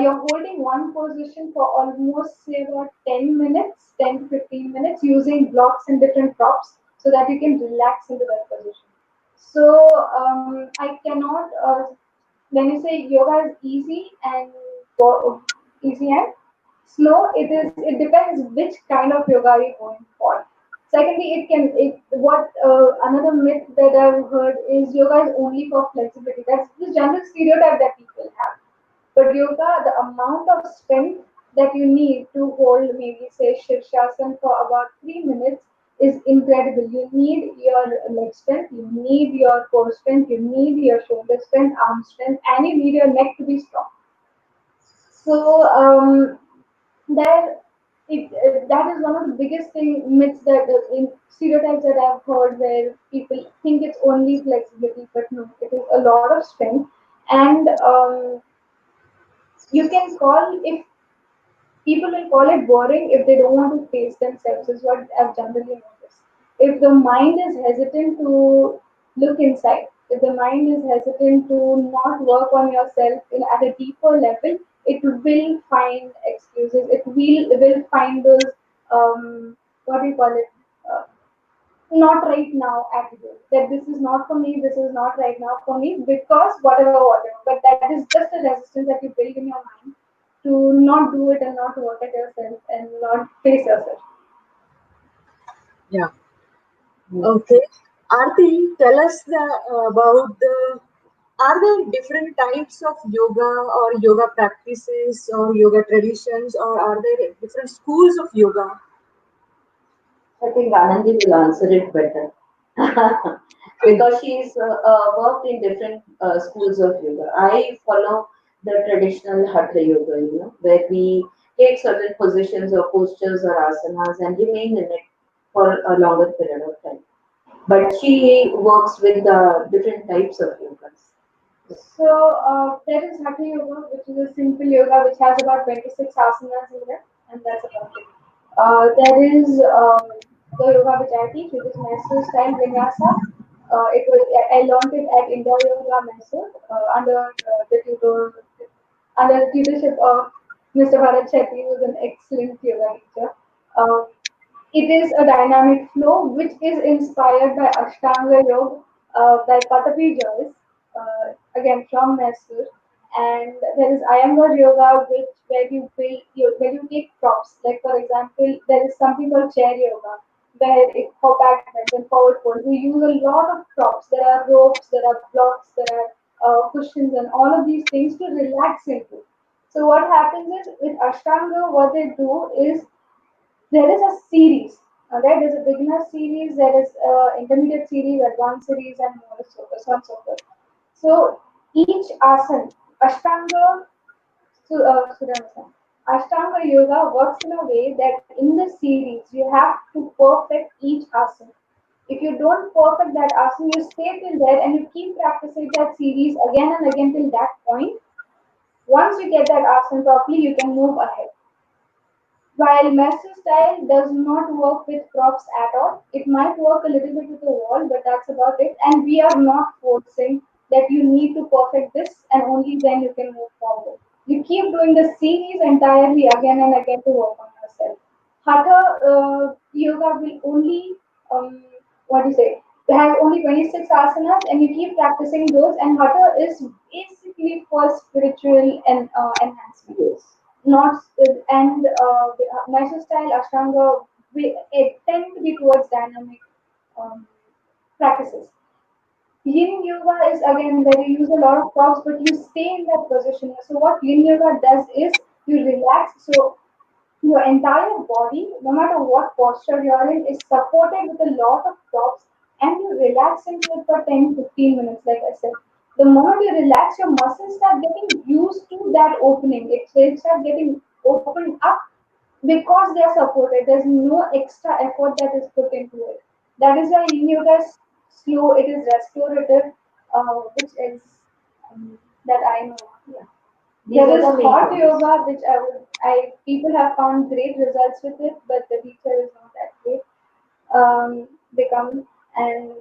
you're holding one position for almost say about 10 minutes, 10 to 15 minutes using blocks and different props so that you can relax into that position. So I cannot, when you say yoga is easy and easy and slow, it depends which kind of yoga you're going for. Secondly, what another myth that I've heard is yoga is only for flexibility. That's the general stereotype that people have. But yoga, the amount of strength that you need to hold, maybe say Shirshasana for about 3 minutes, is incredible. You need your leg strength, you need your core strength, you need your shoulder strength, arm strength, and you need your neck to be strong. So there, that is one of the biggest myths that in stereotypes that I've heard where people think it's only flexibility, but no, it is a lot of strength. And you can call if people will call it boring if they don't want to face themselves, is what I've generally noticed. If the mind is hesitant to look inside, if the mind is hesitant to not work on yourself at a deeper level, it will find excuses. It will find those what do you call it? Uh, Not right now attitude. That this is not for me. This is not right now for me because whatever. But that is just a resistance that you build in your mind to not do it and not work at yourself and not face yourself. Yeah. Okay. Aarti, tell us about the. Are there different types of yoga or yoga practices or yoga traditions, or are there different schools of yoga? I think Anandi will answer it better Okay. because she's worked in different schools of yoga. I follow the traditional Hatha yoga, where we take certain positions or postures or asanas and remain in it for a longer period of time. But she works with different types of yogas. So there is Hatha Yoga, which is a simple yoga which has about 26 asanas in it, and that's about it. There is the yoga which I teach, which is Mysore style Vinyasa. I learned it at India Yoga Mysore under the tutorship of Mr. Bharat Shetty, who is an excellent yoga teacher. Uh, it is a dynamic flow which is inspired by Ashtanga Yoga by Patapi Joyce, again from Mysore. And there is Iyengar Yoga, which where you take props. Like for example, there is something called chair yoga, where it for back bends and forward fold. We use a lot of props. There are ropes, there are blocks, there are cushions, and all of these things to relax into. So what happens is with Ashtanga, what they do is there is a series. Right? There's a beginner series, there is intermediate series, advanced series, and more so on and so forth. So each asana, Ashtanga, Surya Namaskar. Ashtanga Yoga works in a way that in the series you have to perfect each asana. If you don't perfect that asana, you stay till there and you keep practicing that series again and again till that point. Once you get that asana properly, you can move ahead. While master style does not work with props at all, it might work a little bit with the wall, but that's about it. And we are not forcing that you need to perfect this and only then you can move forward. You keep doing the series entirely again and again to work on yourself. Hatha yoga will only, um, what do you say, they have only 26 asanas and you keep practicing those. And Hatha is basically for spiritual and enhancement, not and Mysore style Ashtanga it tend to be towards dynamic um, practices. Yin yoga is again where you use a lot of props, but you stay in that position. So what yin yoga does is you relax. So your entire body, no matter what posture you're in, is supported with a lot of props and you relax into it for 10-15 minutes, like I said. The moment you relax, your muscles start getting used to that opening. They start getting opened up because they are supported. There's no extra effort that is put into it. That is why yin yoga is slow, it is restorative, which is that I know. Yeah. These There are is the main hot points. yoga, which I people have found great results with it, but the teacher is not that great. Become and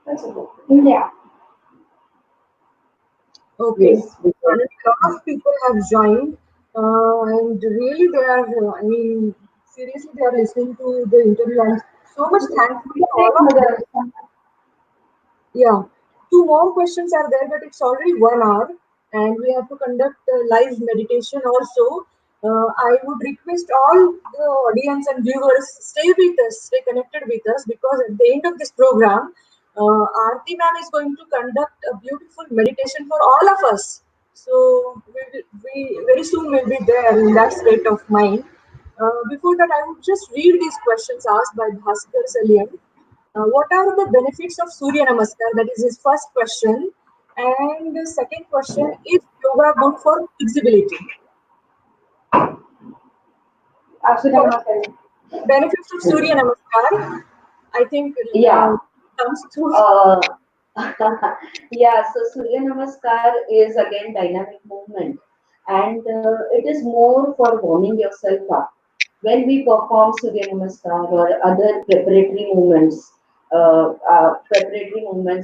that's it. Yeah. Okay. Yes, because And a lot of people have joined, and really they are, I mean, seriously, they are listening to the interview. I'm so much thankful to all of them. Yeah, two more questions are there, but it's already 1 hour, and we have to conduct live meditation also. I would request all the audience and viewers stay with us, stay connected with us, because at the end of this program, Aarti ma'am is going to conduct a beautiful meditation for all of us. So we very soon will be there in that state of mind. Before that, I would just read these questions asked by Bhaskar Salian. What are the benefits of Surya Namaskar? That is his first question. And the second question, is yoga good for flexibility? Absolutely. First, benefits of Surya Namaskar. I think yeah. comes through. Uh, yeah, so Surya Namaskar is again dynamic movement and it is more for warming yourself up. When we perform Surya Namaskar or other preparatory movements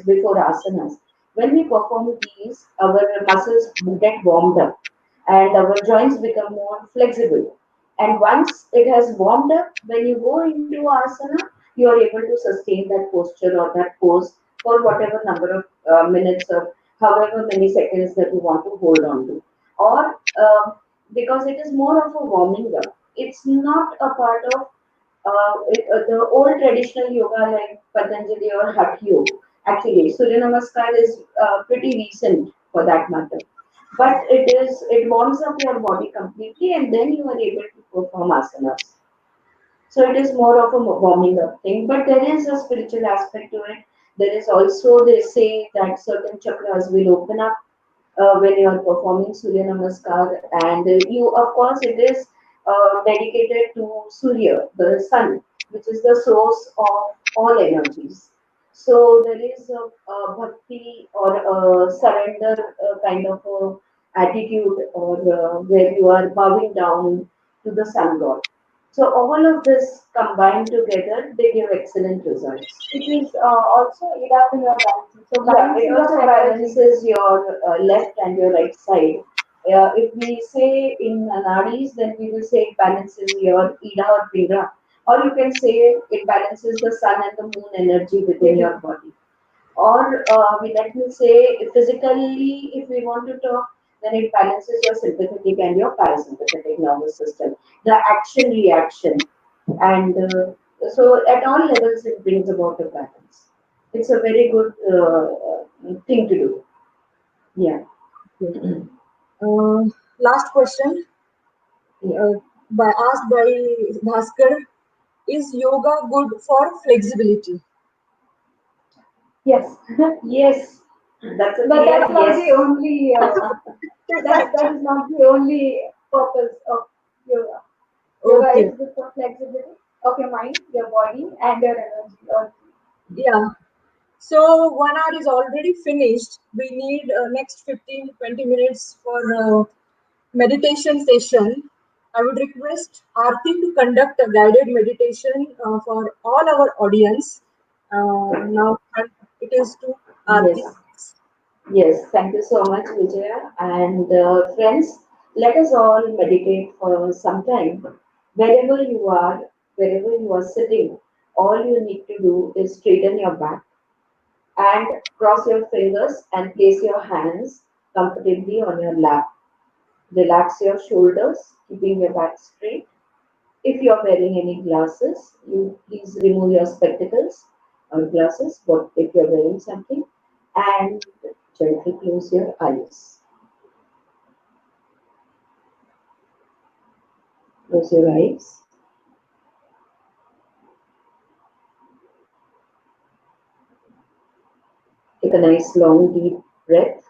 before asanas, when we perform these, our muscles get warmed up and our joints become more flexible. And once it has warmed up, when you go into asana, you are able to sustain that posture or that pose for whatever number of minutes or however many seconds that you want to hold on to. Or because it is more of a warming up. It's not a part of the old traditional yoga like Patanjali or Hatha Yoga. Actually, Surya Namaskar is pretty recent for that matter. But it warms up your body completely and then you are able to perform asanas. So it is more of a warming up thing, but there is a spiritual aspect to it. There is also, they say that certain chakras will open up when you are performing Surya Namaskar, and you, of course, it is dedicated to Surya, the sun, which is the source of all energies. So there is a bhakti or a surrender kind of a attitude, or where you are bowing down to the sun god. So all of this combined together, they give excellent results. It is also aid up in your balancing. So Yeah, it balancing of also energy. balances your left and your right side. If we say in nadis, then we will say it balances your ida or pingala, or you can say it balances the sun and the moon energy within your body. Or let me say physically, if we want to talk, then it balances your sympathetic and your parasympathetic nervous system, the action reaction, and so at all levels it brings about a balance. It's a very good thing to do. Yeah. Okay. Uh, Last question, Yeah. asked by Bhaskar. Is yoga good for flexibility? Yes. Yes, that's a But clear that's not the yes. only that is not the only purpose of yoga. Yoga Okay. is good for flexibility of your mind, your body, and your energy. Yeah. So 1 hour is already finished. We need next 15 to 20 minutes for meditation session. I would request Aarti to conduct a guided meditation for all our audience. Now it is to Aarti. Yes. Yes, thank you so much, Vijaya. And friends, let us all meditate for some time. Wherever you are, wherever you are sitting, all you need to do is straighten your back and cross your fingers and place your hands comfortably on your lap. Relax your shoulders, keeping your back straight. If you are wearing any glasses, you please remove your spectacles or glasses, but if you are wearing something, and gently close your eyes. Close your eyes. Take a nice long deep breath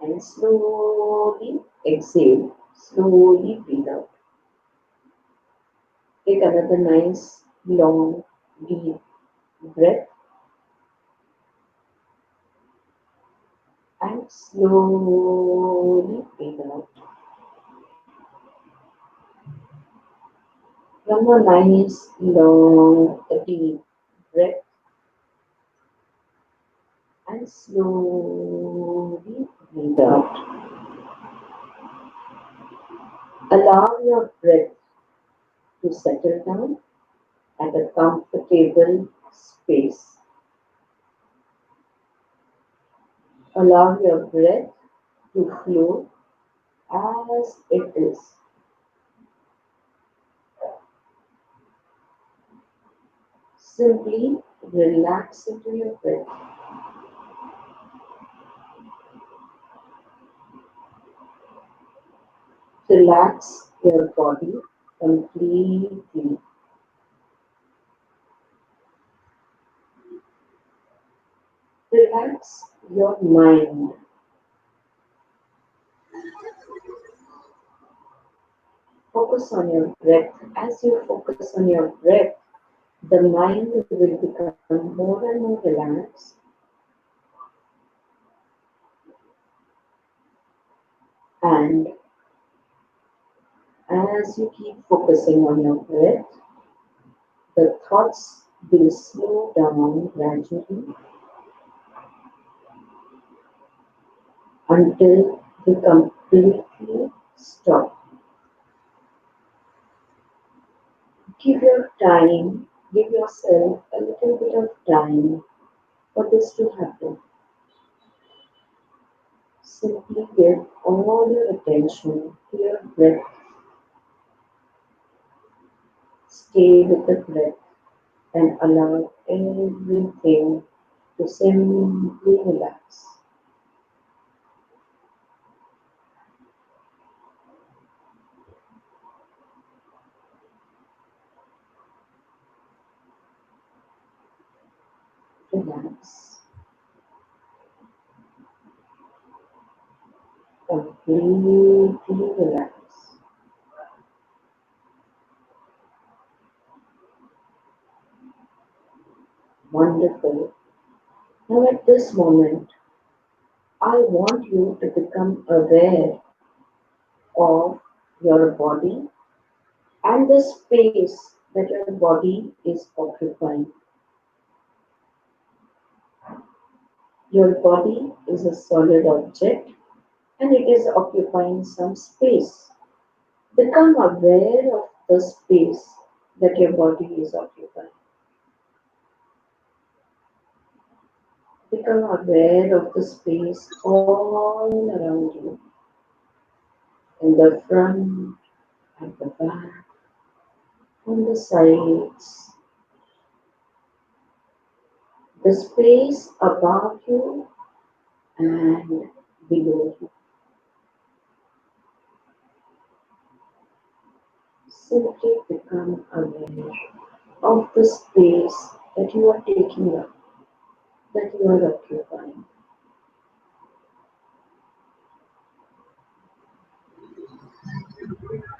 and slowly exhale. Slowly breathe out. Take another nice long deep breath and slowly breathe out. One more nice long deep breath and slowly breathe out. Allow your breath to settle down at a comfortable space. Allow your breath to flow as it is. Simply relax into your breath. Relax your body completely. Relax your mind. Focus on your breath. As you focus on your breath, the mind will become more and more relaxed. And as you keep focusing on your breath, the thoughts will slow down gradually until they completely stop. Give your time, give yourself a little bit of time for this to happen. Simply give all your attention to your breath. Stay with the breath and allow everything to simply relax. Relax. Completely relax. Wonderful. Now at this moment, I want you to become aware of your body and the space that your body is occupying. Your body is a solid object and it is occupying some space. Become aware of the space that your body is occupying. Become aware of the space all around you, in the front, at the back, on the sides, the space above you and below you. Simply become aware of the space that you are taking up, that you are occupying.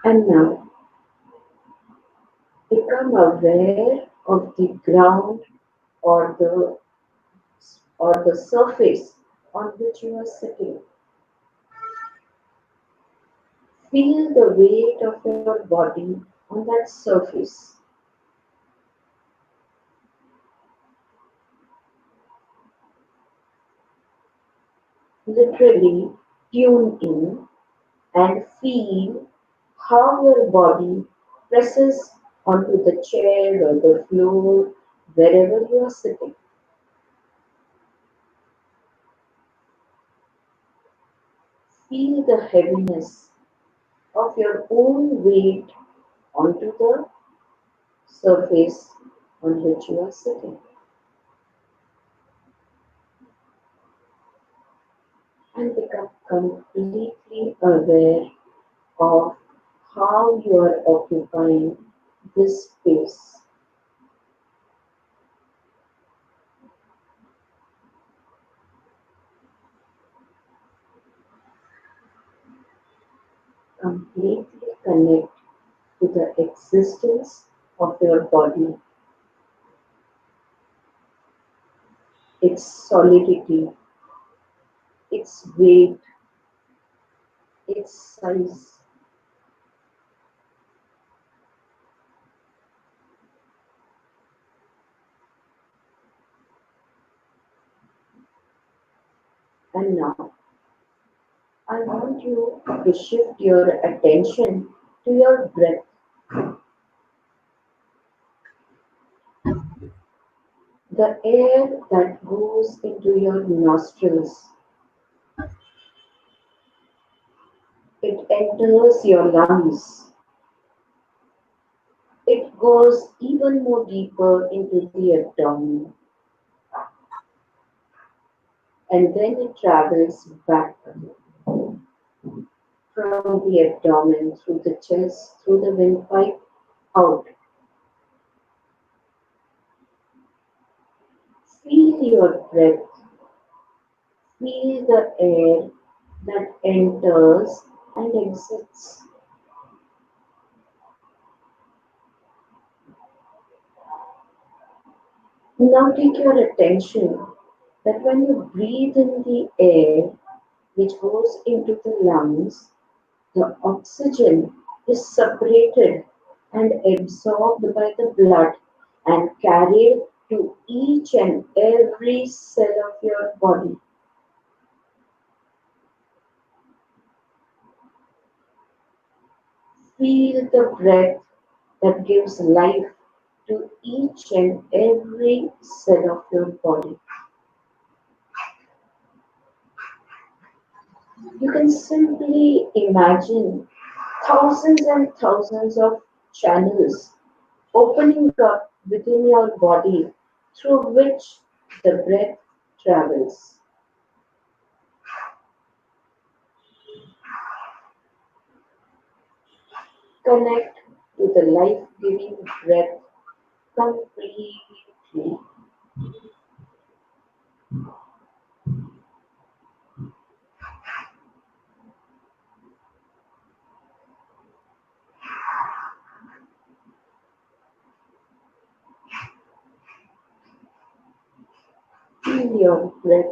And now, become aware of the ground or the surface on which you are sitting. Feel the weight of your body on that surface. Literally tune in and feel how your body presses onto the chair or the floor wherever you are sitting. Feel the heaviness of your own weight onto the surface on which you are sitting. And become completely aware of how you are occupying this space. Completely connect to the existence of your body, its solidity, its weight, its size. And now, I want you to shift your attention to your breath. The air that goes into your nostrils. It enters your lungs. It goes even more deeper into the abdomen. And then it travels back from the abdomen, through the chest, through the windpipe, out. Feel your breath. Feel the air that enters and exits. Now take your attention that when you breathe in the air which goes into the lungs, the oxygen is separated and absorbed by the blood and carried to each and every cell of your body. Feel the breath that gives life to each and every cell of your body. You can simply imagine thousands and thousands of channels opening up within your body through which the breath travels. Connect to the life-giving breath completely. Feel your breath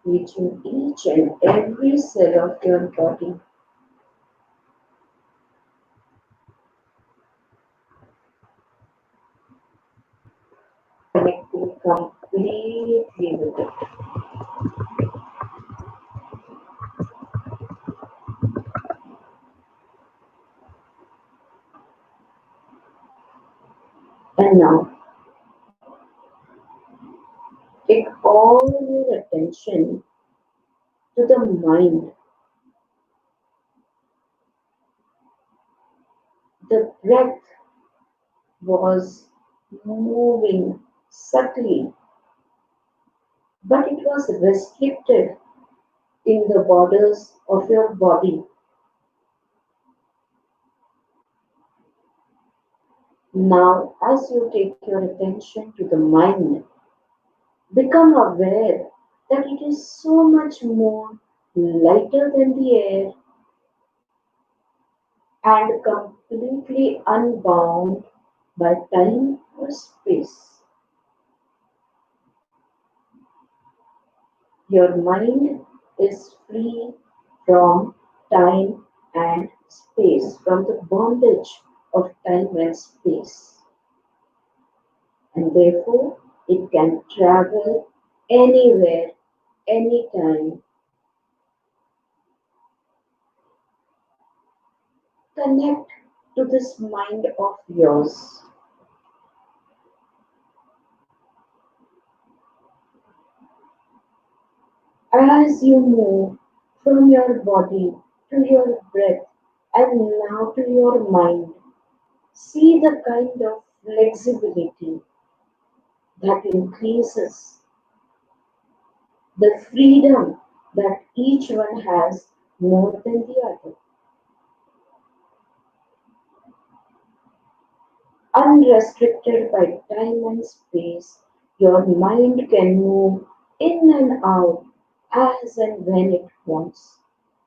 reaching each and every cell of your body. completely with it. And now take all your attention to the mind. The breath was moving subtly, but it was restricted in the borders of your body. Now, as you take your attention to the mind, become aware that it is so much more lighter than the air and completely unbound by time or space. Your mind is free from time and space, from the bondage of time and space, and therefore it can travel anywhere, anytime. Connect to this mind of yours. As you move from your body to your breath and now to your mind, see the kind of flexibility that increases, the freedom that each one has more than the other. Unrestricted by time and space, your mind can move in and out as and when it wants.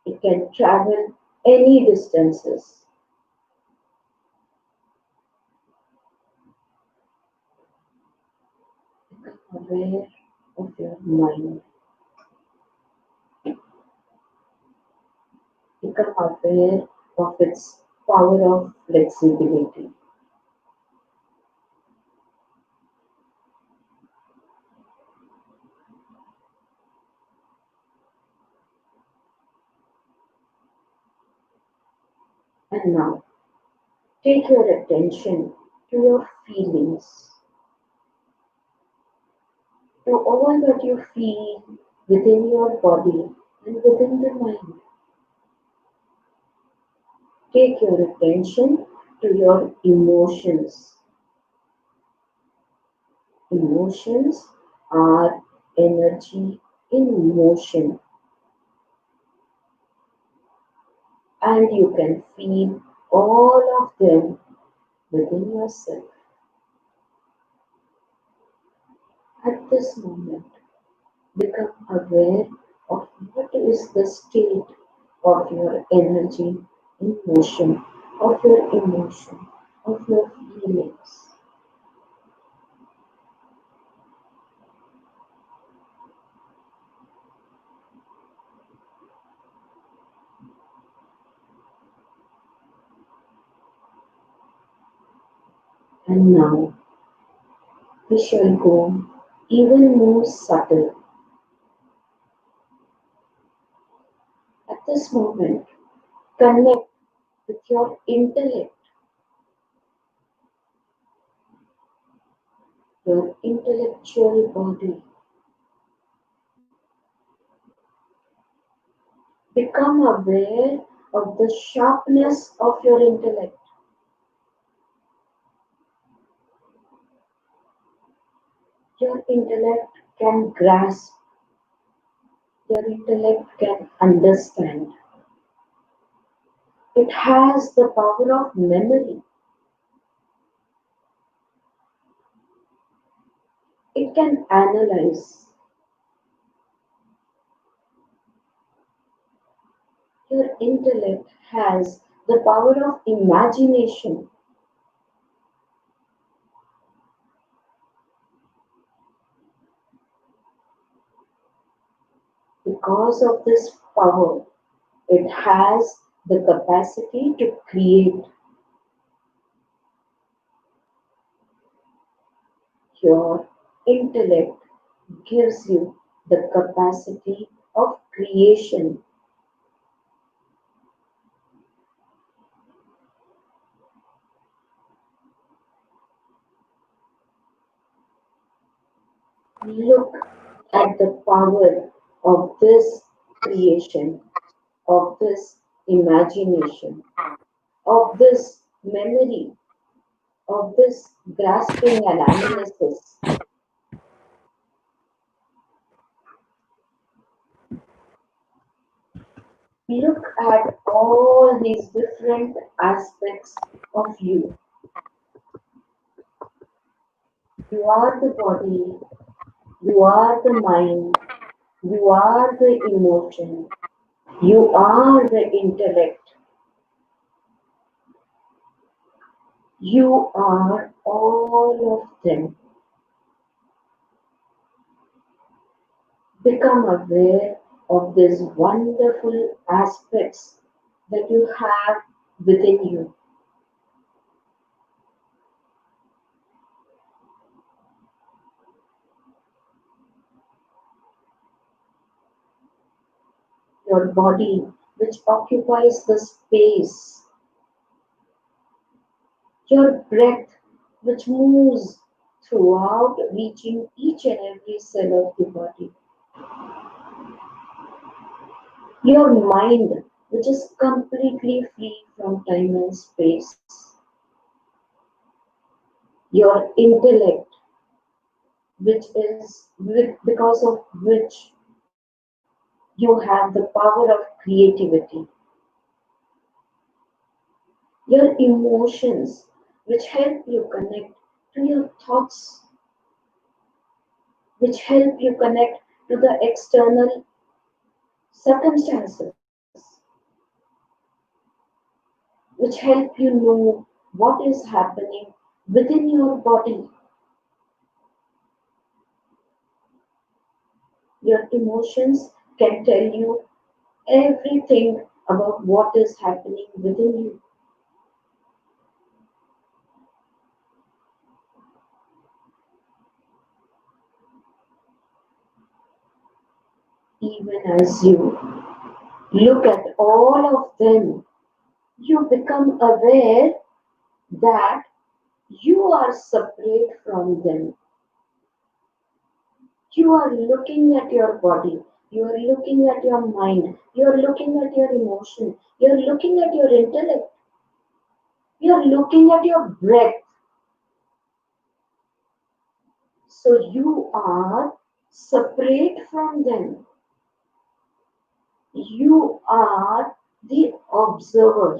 It can travel any distances. Become aware of your mind. Become aware of its power of flexibility. And now, take your attention to your feelings, to all that you feel within your body and within the mind. Take your attention to your emotions. Emotions are energy in motion, and you can feel all of them within yourself. At this moment, become aware of what is the state of your energy in motion, of your emotion, of your feelings. And now we shall go even more subtle. At this moment, connect with your intellect, your intellectual body. Become aware of the sharpness of your intellect. Your intellect can grasp, your intellect can understand. It has the power of memory. It can analyze. Your intellect has the power of imagination. Because of this power, it has the capacity to create. Your intellect gives you the capacity of creation. Look at the power of this creation, of this imagination, of this memory, of this grasping and analysis. Look at all these different aspects of you. You are the body, you are the mind, you are the emotion, you are the intellect, you are all of them. Become aware of these wonderful aspects that you have within you. Your body, which occupies the space, your breath, which moves throughout, reaching each and every cell of the body, your mind, which is completely free from time and space, your intellect, which is because of which you have the power of creativity, your emotions, which help you connect to your thoughts, which help you connect to the external circumstances, which help you know what is happening within your body. Your emotions can tell you everything about what is happening within you. Even as you look at all of them, you become aware that you are separate from them. You are looking at your body, you are looking at your mind, you are looking at your emotion, you are looking at your intellect, you are looking at your breath. So you are separate from them. You are the observer.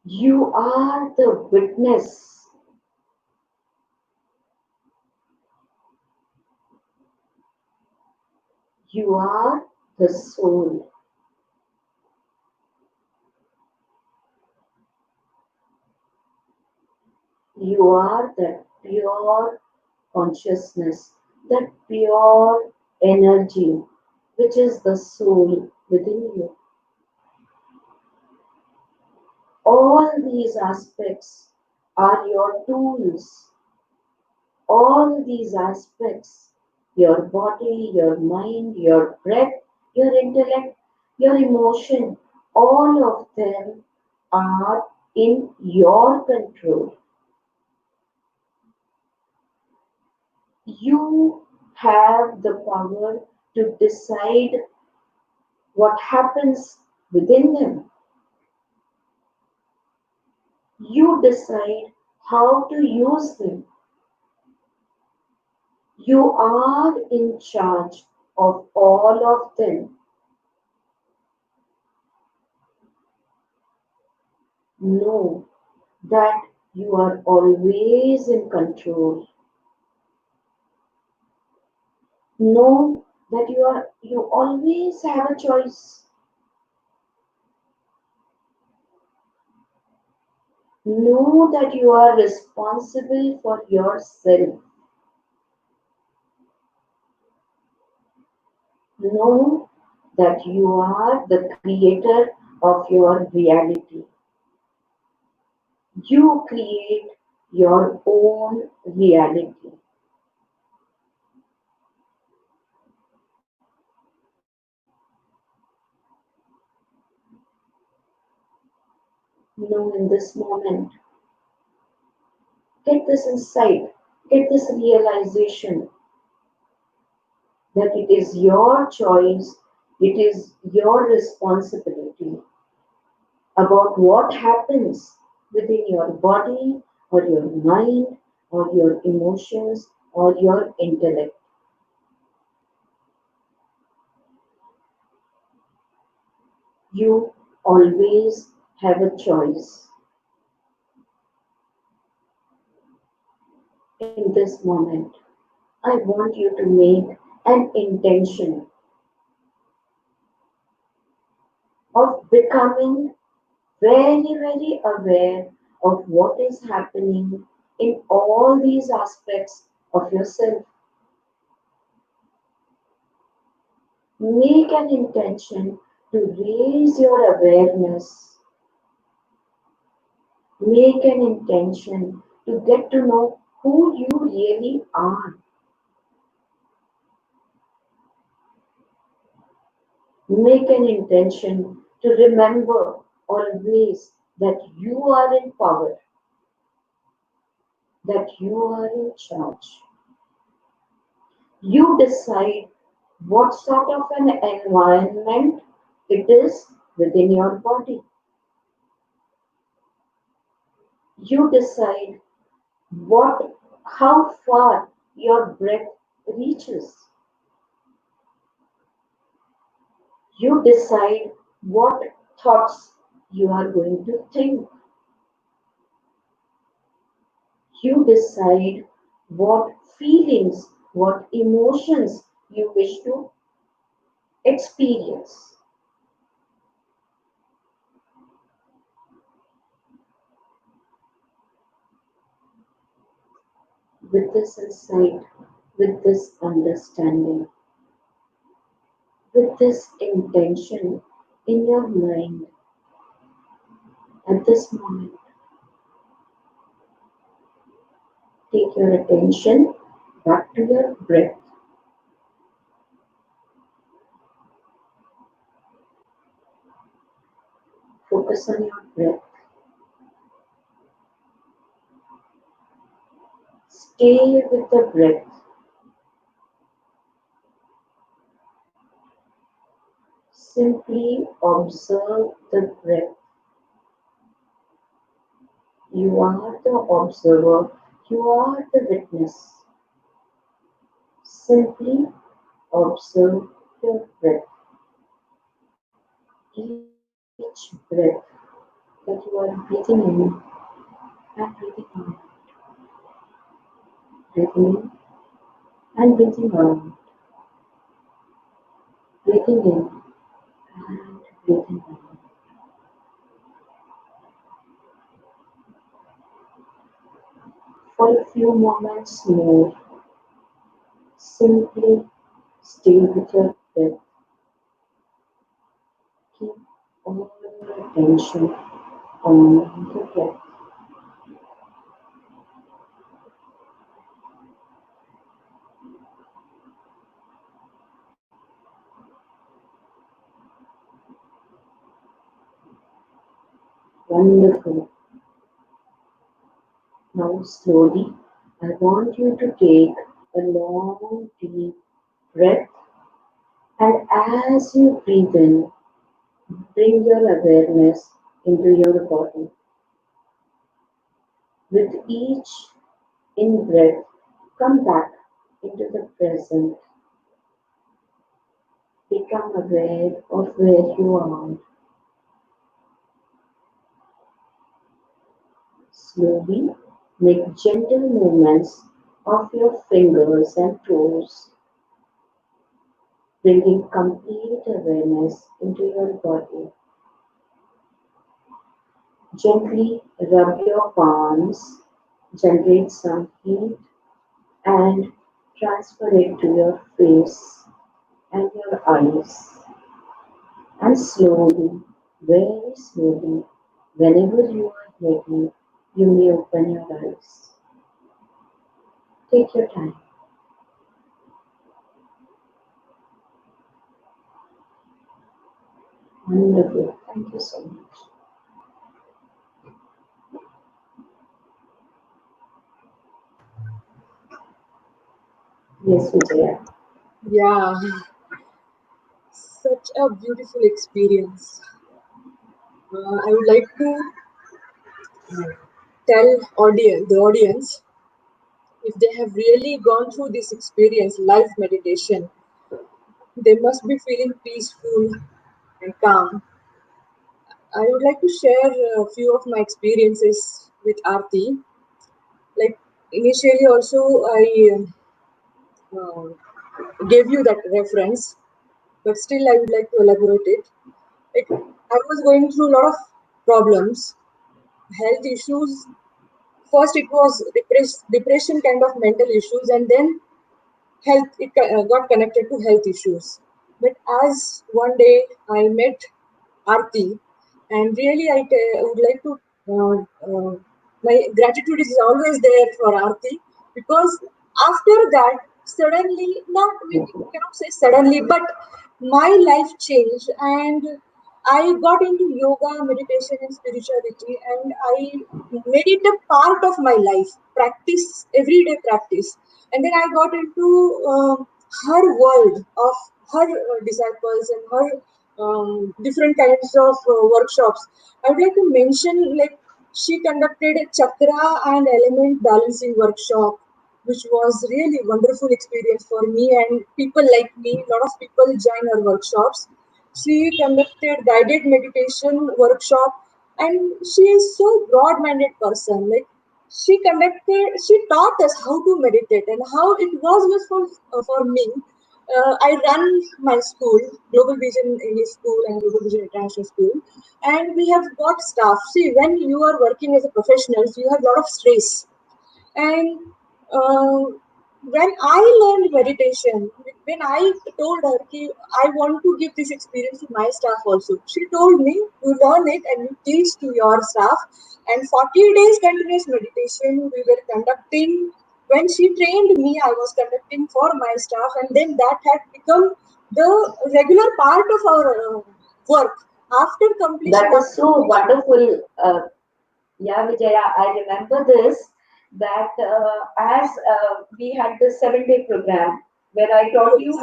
You are the witness. You are the soul. You are that pure consciousness, that pure energy, which is the soul within you. All these aspects are your tools. All these aspects, your body, your mind, your breath, your intellect, your emotion, all of them are in your control. You have the power to decide what happens within them. You decide how to use them. You are in charge of all of them. Know that you are always in control. Know that you always have a choice. Know that you are responsible for yourself. Know that you are the creator of your reality. You create your own reality. Know in this moment, get this insight, get this realization that it is your choice, it is your responsibility about what happens within your body or your mind or your emotions or your intellect. You always have a choice in this moment. I want you to make an intention of becoming very aware of what is happening in all these aspects of yourself. Make an intention to raise your awareness. Make an intention to get to know who you really are. Make an intention to remember always that you are in power, that you are in charge. You decide what sort of an environment it is within your body. You decide what how far your breath reaches. You decide what thoughts you are going to think. You decide what feelings, what emotions you wish to experience. With this insight, with this understanding, with this intention in your mind at this moment, take your attention back to your breath. Focus on your breath. Stay with the breath. Simply observe the breath. You are the observer, you are the witness. Simply observe your breath. Each breath that you are breathing in and breathing out, breathing in and breathing out, breathing in and breathing out. For a few moments more, simply stay with your breath. Keep all your attention on the breath. Wonderful. Now slowly, I want you to take a long deep breath, and as you breathe in, bring your awareness into your body. With each in breath, come back into the present. Become aware of where you are. Slowly make gentle movements of your fingers and toes, bringing complete awareness into your body. Gently rub your palms, generate some heat, and transfer it to your face and your eyes. And slowly, very slowly, whenever you are ready, You may open your eyes. Take your time. Wonderful. Thank you so much. Yes, Vijaya. Yeah, such a beautiful experience. I would like to tell the audience, if they have really gone through this experience, life meditation, they must be feeling peaceful and calm. I would like to share a few of my experiences with Aarti. Like initially, also I uh, gave you that reference, but still I would like to elaborate it. Like I was going through a lot of problems, health issues. First, it was depression kind of mental issues, and then got connected to health issues. But as one day I met Aarti, and really would like to uh, uh, my gratitude is always there for Aarti, because after that suddenly, not we cannot say suddenly, but my life changed, and I got into yoga, meditation, and spirituality, and I made it a part of my life, practice, everyday practice. And then I got into her world of her disciples and her different kinds of workshops. I would like to mention, like, she conducted a chakra and element balancing workshop, which was really wonderful experience for me and people like me. A lot of people join her workshops. She conducted guided meditation workshop, and she is so broad-minded person. Like she taught us how to meditate and how it was useful for me. I run my school, Global Vision English School and Global Vision International School, and we have got staff. See, when you are working as a professional, you have a lot of stress, and uh, when I learned meditation, when I told her ki I want to give this experience to my staff also, she told me, you learn it and you teach to your staff. And 40 days continuous meditation we were conducting. When she trained me, I was conducting for my staff, and then that had become the regular part of our work. After completion That of is so wonderful. Yeah, Vijaya, I remember this that as we had this 7 day program where I taught you yes,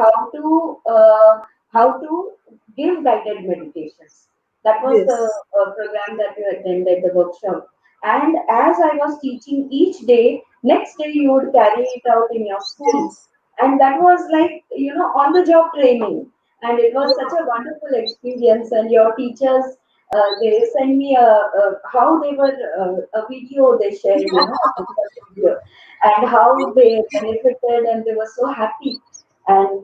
how to give guided meditations. That was the yes, program that you attended, the workshop. And as I was teaching each day, next day you would carry it out in your school, yes, and that was like on the job training, and it was such yeah, a wonderful experience. And your teachers, they sent me how they were a video they shared, a video, and how they benefited, and they were so happy. And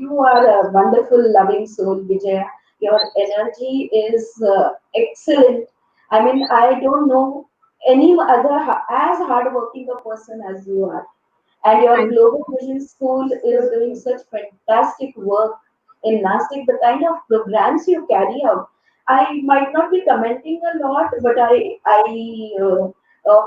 you are a wonderful loving soul, Vijaya. Your energy is excellent. I mean, I don't know any other as hardworking a person as you are. And your thank Global Vision School is doing such fantastic work in Nasik, the kind of programs you carry out. I might not be commenting a lot, but I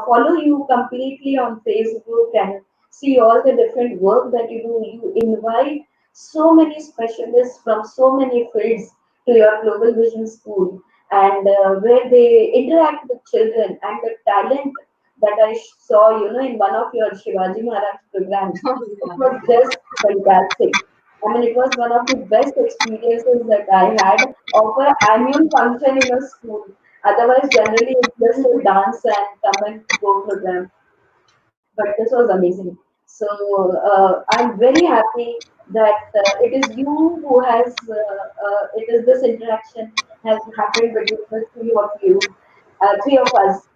follow you completely on Facebook and see all the different work that you do. You invite so many specialists from so many fields to your Global Vision School, and where they interact with children, and the talent that I saw, in one of your Shivaji Maharaj programs. It you. was just fantastic. I mean, it was one of the best experiences that I had of an annual function in a school. Otherwise, generally, it's just a dance and come and go program. But this was amazing. So I'm very happy that it is you who it is this interaction has happened between the three of us,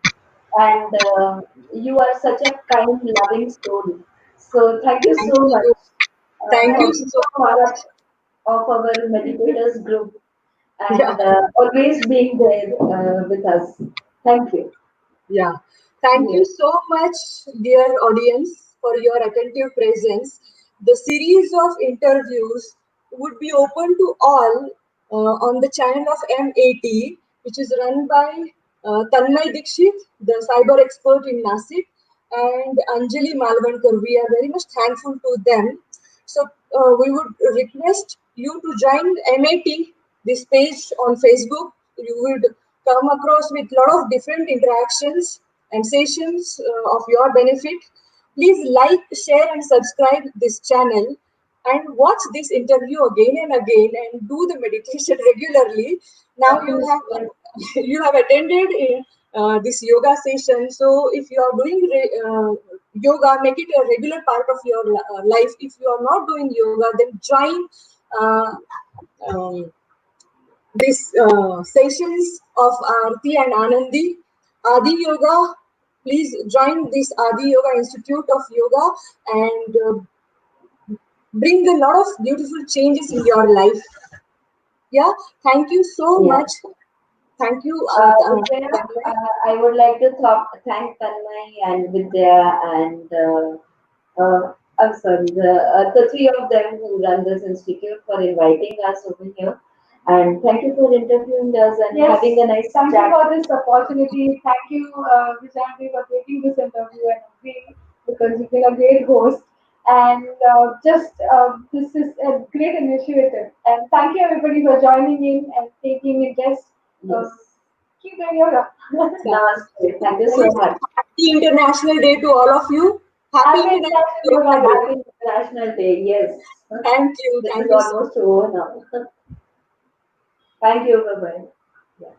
and you are such a kind, loving soul. So thank you Thank so much. you. Thank you Thank you so for part much. of our meditators group Yeah, and always being there with us. Thank you. yeah. Thank you Yes. so much, dear audience, for your attentive presence. The series of interviews would be open to all on the channel of MAT, which is run by Tanmay Dikshit, the cyber expert in Nasik, and Anjali Malvankar. We are very much thankful to them. So we would request you to join MAT, this page on Facebook. You would come across with a lot of different interactions and sessions of your benefit. Please like, share, and subscribe this channel and watch this interview again and again and do the meditation regularly. Now Thank you you. have you have attended this yoga session. So if you are doing yoga, make it a regular part of your life. If you are not doing yoga, then join uh, um, these sessions of Aarti and Aanandi. Adi Yoga, please join this Adi Yoga Institute of Yoga and bring a lot of beautiful changes in your life. Yeah, thank you so Yeah. much. Thank you. Vidya, I would like to thank Tanmay and Vidya and I'm sorry, the three of them who run this institute for inviting us over here. And thank you for interviewing us and Yes, having a nice thank you chat. for this opportunity. Thank you, Vishanti, for taking this interview and agreeing because you've been a great host. And this is a great initiative. And thank you, everybody, for joining in and taking a guest. Yes. Keep doing yoga. Namaste. Thank you so Namaste. much. Happy International Day to all of you. Happy Happy International International Yoga Yoga Day. Day. Happy International Day. Yes. Thank you. This Thank is you so almost over now. Thank you. Bye bye.